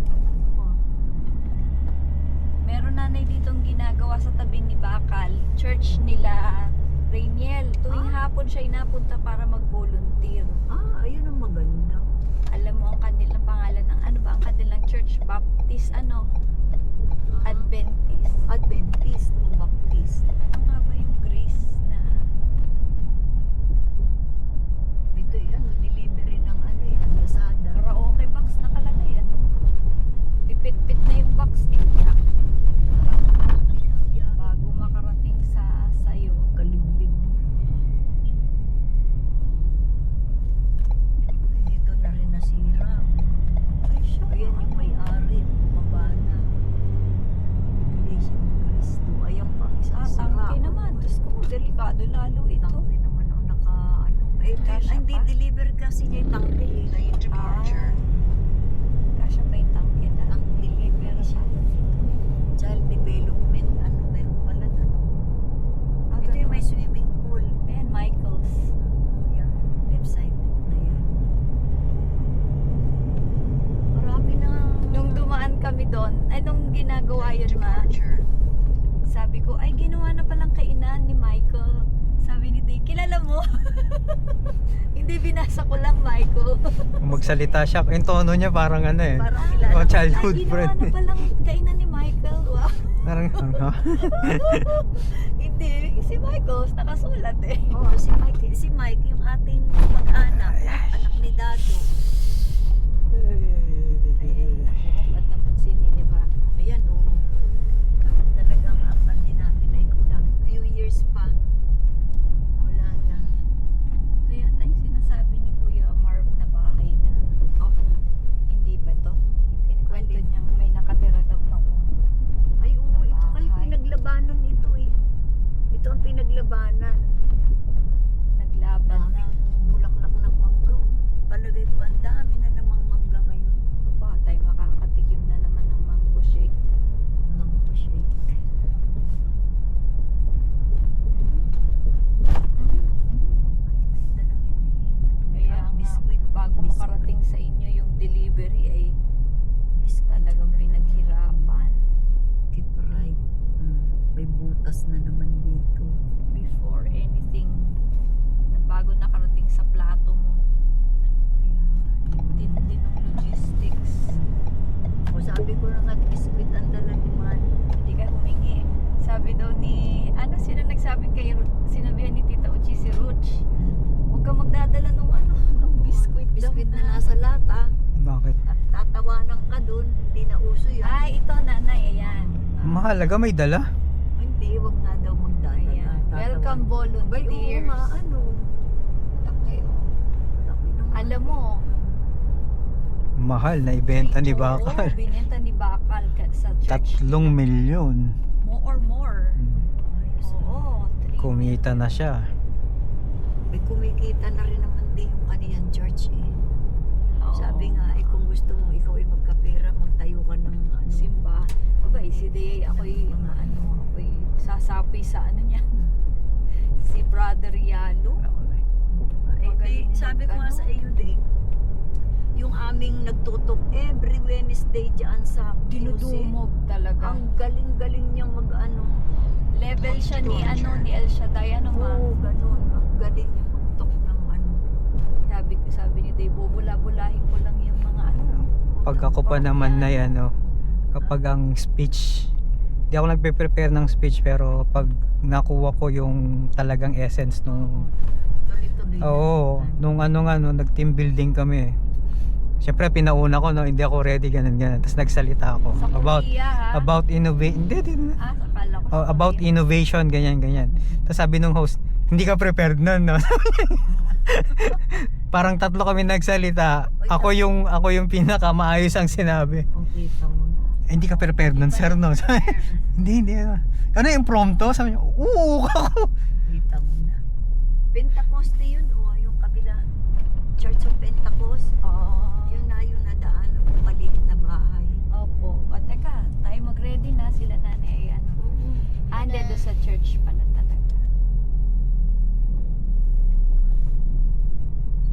Speaker 3: Meron nanay ditong ginagawa sa tabi ni Bakal, church nila Rainiel. Tuwing hapon siya inapunta para mag-volunteer.
Speaker 1: Ayun ang maganda.
Speaker 3: Alam mo ang kanilang pangalan ng ano ba ang kanilang church? Baptist Adventist.
Speaker 1: Adventist o Baptist.
Speaker 3: Ano nga ba yung grace na
Speaker 1: Ito yan, delivery ng ng Lazada.
Speaker 3: karaoke box nakalagay ano? Dipit-pit na yung box eh. Bago makarating sa sayo.
Speaker 1: Kaliblig. Dito na rin nasira.
Speaker 3: Ay, siya.
Speaker 1: Ayan yung may-ari, mabana. Iglesia ni Cristo. Ayan pa, isang
Speaker 3: Tangke naman. Diyos ko, delikado lalo ito.
Speaker 1: Tangke naman ang
Speaker 3: Kasya
Speaker 1: hindi
Speaker 3: pa?
Speaker 1: deliver kasi niya yung tangke eh.
Speaker 6: Lane departure.
Speaker 3: Kasya pa yung tangke na.
Speaker 1: Ang deliver siya. Child development, meron pala na. Ito yung may swimming pool.
Speaker 3: Ayan, Michael's.
Speaker 1: Yan, left side na yan. Marami na.
Speaker 3: Nung dumaan kami doon, nung ginagawa yun ma,
Speaker 6: Departure.
Speaker 3: sabi ko, ay ginawa na palang kainan ni Michael. Sabi ni Day, kilala mo? Hindi, binasa ko lang Michael.
Speaker 2: Kung magsalita siya, yung tono niya parang ano eh.
Speaker 1: Parang kilala.
Speaker 2: Oh, childhood
Speaker 3: Ay,
Speaker 2: friend.
Speaker 3: ginawa na palang kainan ni Michael. Wow.
Speaker 2: Parang ano.
Speaker 3: Hindi, si Michael, nakasulat eh.
Speaker 1: Oh, si Mike yung ating mag-anak, anak ni Dado.
Speaker 3: Ay, naku, ba't naman si Nira?
Speaker 1: Ayan, oh. Talagang ang din natin ay kulang. Few years pa. Wala na.
Speaker 3: Ito yata yung sinasabi ni Kuya Marv na bahay na,
Speaker 1: Oh,
Speaker 3: hindi ba to? Yung kinikwento niyang may nakatira daw na
Speaker 1: ay, oo, ito kay
Speaker 3: Bahay.
Speaker 1: pinaglabanan ito eh. Ito ang pinaglabanan.
Speaker 3: naglaban na.
Speaker 1: Daming bulaklak ng mangga.
Speaker 3: makarating sa inyo yung delivery ay talagang pinaghirapan.
Speaker 1: Keep right. May butas na naman dito.
Speaker 3: Before anything na bago nakarating sa plato mo. Tindi ng logistics.
Speaker 1: O sabi ko na nga, biskuit ang dala ni Man.
Speaker 3: Hindi ka humingi. Sabi daw ni, sino nagsabi kay sinabihan ni Tita Uchi si Ruch, huwag ka magdadala nung biskuit daw
Speaker 1: Biskuit na nasa lata.
Speaker 2: Bakit?
Speaker 1: At tatawanan ka dun. Hindi na uso yun.
Speaker 3: Ay, ito nanay, ayan.
Speaker 2: Mahalaga may dala.
Speaker 1: Hindi, wag na daw magdala.
Speaker 3: Ayan. Welcome
Speaker 1: Bay, oo
Speaker 3: volunteers.
Speaker 1: nga,
Speaker 3: Laki, oh.
Speaker 1: laki nung...
Speaker 3: Alam mo,
Speaker 2: Mahal na ibenta ni
Speaker 3: oo,
Speaker 2: Bakal.
Speaker 3: binenta ni Bakal sa church.
Speaker 2: 3 milyon.
Speaker 3: More or more. Oo, 3
Speaker 2: Kumita na siya.
Speaker 1: May kumikita na rin naman din yung kaniyang church eh.
Speaker 3: Oo.
Speaker 1: Sabi nga, kung gusto mo ikaw ay magkapera, magtayo ka ng
Speaker 3: Simba. Babay, si Day, ako'y sasapoy sa niya. Si Brother Yalo. Magaling
Speaker 1: sabi ko nga
Speaker 3: mag-ano.
Speaker 1: sa iyo din, yung aming nagtutok every Wednesday dyan sa
Speaker 3: Dinudumog talaga.
Speaker 1: Ang galing-galing niyang mag-ano.
Speaker 3: Level siya ni ni El Shaddai, ma.
Speaker 1: Oo, ganun. Ang galing niyang mag-talk ng
Speaker 3: Sabi ni Day, bubula-bulahin ko lang yung mga
Speaker 2: Pag ako pa naman na kapag ang speech, di ako nagpe-prepare ng speech, pero pag nakuha ko yung talagang essence nung
Speaker 1: tuloy-tuloy.
Speaker 2: nung nag-team building kami. Siyempre pinauna ko, hindi ako ready, ganun. Tapos nagsalita ako
Speaker 3: Sa Korea, ha?
Speaker 2: about innovation. Hindi.
Speaker 3: Akala ko sa
Speaker 2: About
Speaker 3: Korea.
Speaker 2: innovation, ganyan. Tapos sabi nung host, hindi ka prepared nun, no? Parang 3 kami nagsalita. Ako yung pinakamaayos ang sinabi.
Speaker 1: Okay, tamo na.
Speaker 2: Hindi ka prepared nun, sir, no? Hindi. Ano yung prompto? Sabi niya, oo, ako.
Speaker 1: Kita mo na. Pentecoste yun o yung kabila. Church of Pentecost.
Speaker 3: Oo.
Speaker 1: Yun na yung nadaan ng maliit na bahay.
Speaker 3: Opo. O teka, tayo mag-ready na sila nanay ay Ande do sa church pala talaga.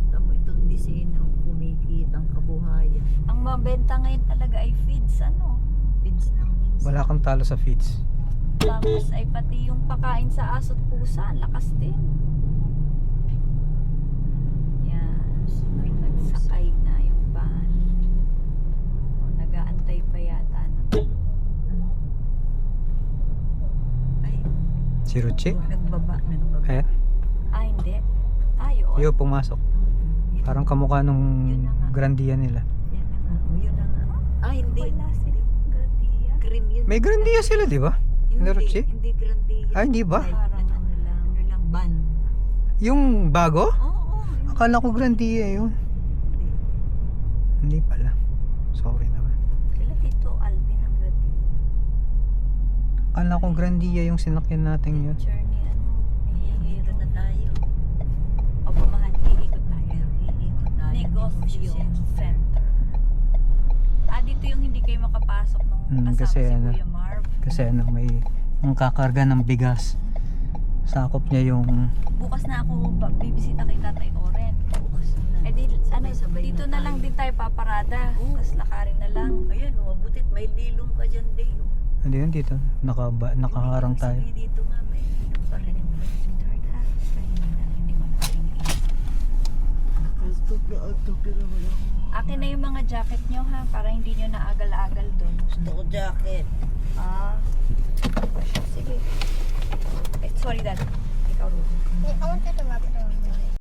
Speaker 1: Tamo itong disena, kumikita ang kabuhayan.
Speaker 3: Ang mabenta ngayon talaga ay feeds,
Speaker 1: Pins lang minsan.
Speaker 2: Wala kang talo sa feeds.
Speaker 3: Tapos ay pati yung pakain sa aso't pusa, ang lakas din. Yan. May nagsakay na yung van. O, nag-aantay pa yata na.
Speaker 1: Ay,
Speaker 2: Si Ruchi?
Speaker 1: nagbaba.
Speaker 2: Eh,
Speaker 3: Hindi. Yun.
Speaker 2: yung pumasok.
Speaker 1: Yun
Speaker 2: Parang kamukha nung
Speaker 1: Yun na nga.
Speaker 2: grandiya nila.
Speaker 1: Yan na nga. Yun na nga. Hindi.
Speaker 3: Wala sila. Gradia.
Speaker 1: Cream yun.
Speaker 2: May grandiya sila, di ba?
Speaker 1: Hindi,
Speaker 2: Ruchi?
Speaker 1: hindi grandiya.
Speaker 2: Ah, hindi ba?
Speaker 1: Ay,
Speaker 3: Parang
Speaker 1: ano lang, ban.
Speaker 2: Yung bago?
Speaker 1: Oo, yun.
Speaker 2: Akala ko grandiya yun. Hindi pala. Sorry naman.
Speaker 3: Sila Tito Alvin ang Gradia.
Speaker 2: Akala ko grandiya yung sinakyan natin yun.
Speaker 3: Journey,
Speaker 1: Dito na tayo.
Speaker 3: O bumahan, iikot tayo.
Speaker 1: Iikot tayo.
Speaker 3: Negosyo Center. Dito yung hindi kayo makapasok nung kasama
Speaker 2: kasi
Speaker 3: si
Speaker 2: ano,
Speaker 3: Kuya Marv.
Speaker 2: Kasi may ang kakarga ng bigas. Sakop niya yung
Speaker 3: Bukas na ako bibisita kay Tatay Oren.
Speaker 1: Bukas na.
Speaker 3: Eh di,
Speaker 1: Sabay-sabay
Speaker 3: dito
Speaker 1: na
Speaker 3: na lang
Speaker 1: tayo.
Speaker 3: din tayo paparada. Tapos lakarin na lang.
Speaker 1: Ayan, mabutit. May lilong ka dyan, Day.
Speaker 2: hindi yun dito. Nakaharang tayo.
Speaker 1: Sige, dito nga, may lilong pa rin.
Speaker 3: Sweetheart, ha? Hindi ko na Akin na yung mga jacket nyo, ha? Para hindi nyo naagal-agal doon.
Speaker 1: Gusto ko jacket.
Speaker 3: Sige. Sorry, Dad. Ikaw, Ruby.
Speaker 4: I want you to wrap it around.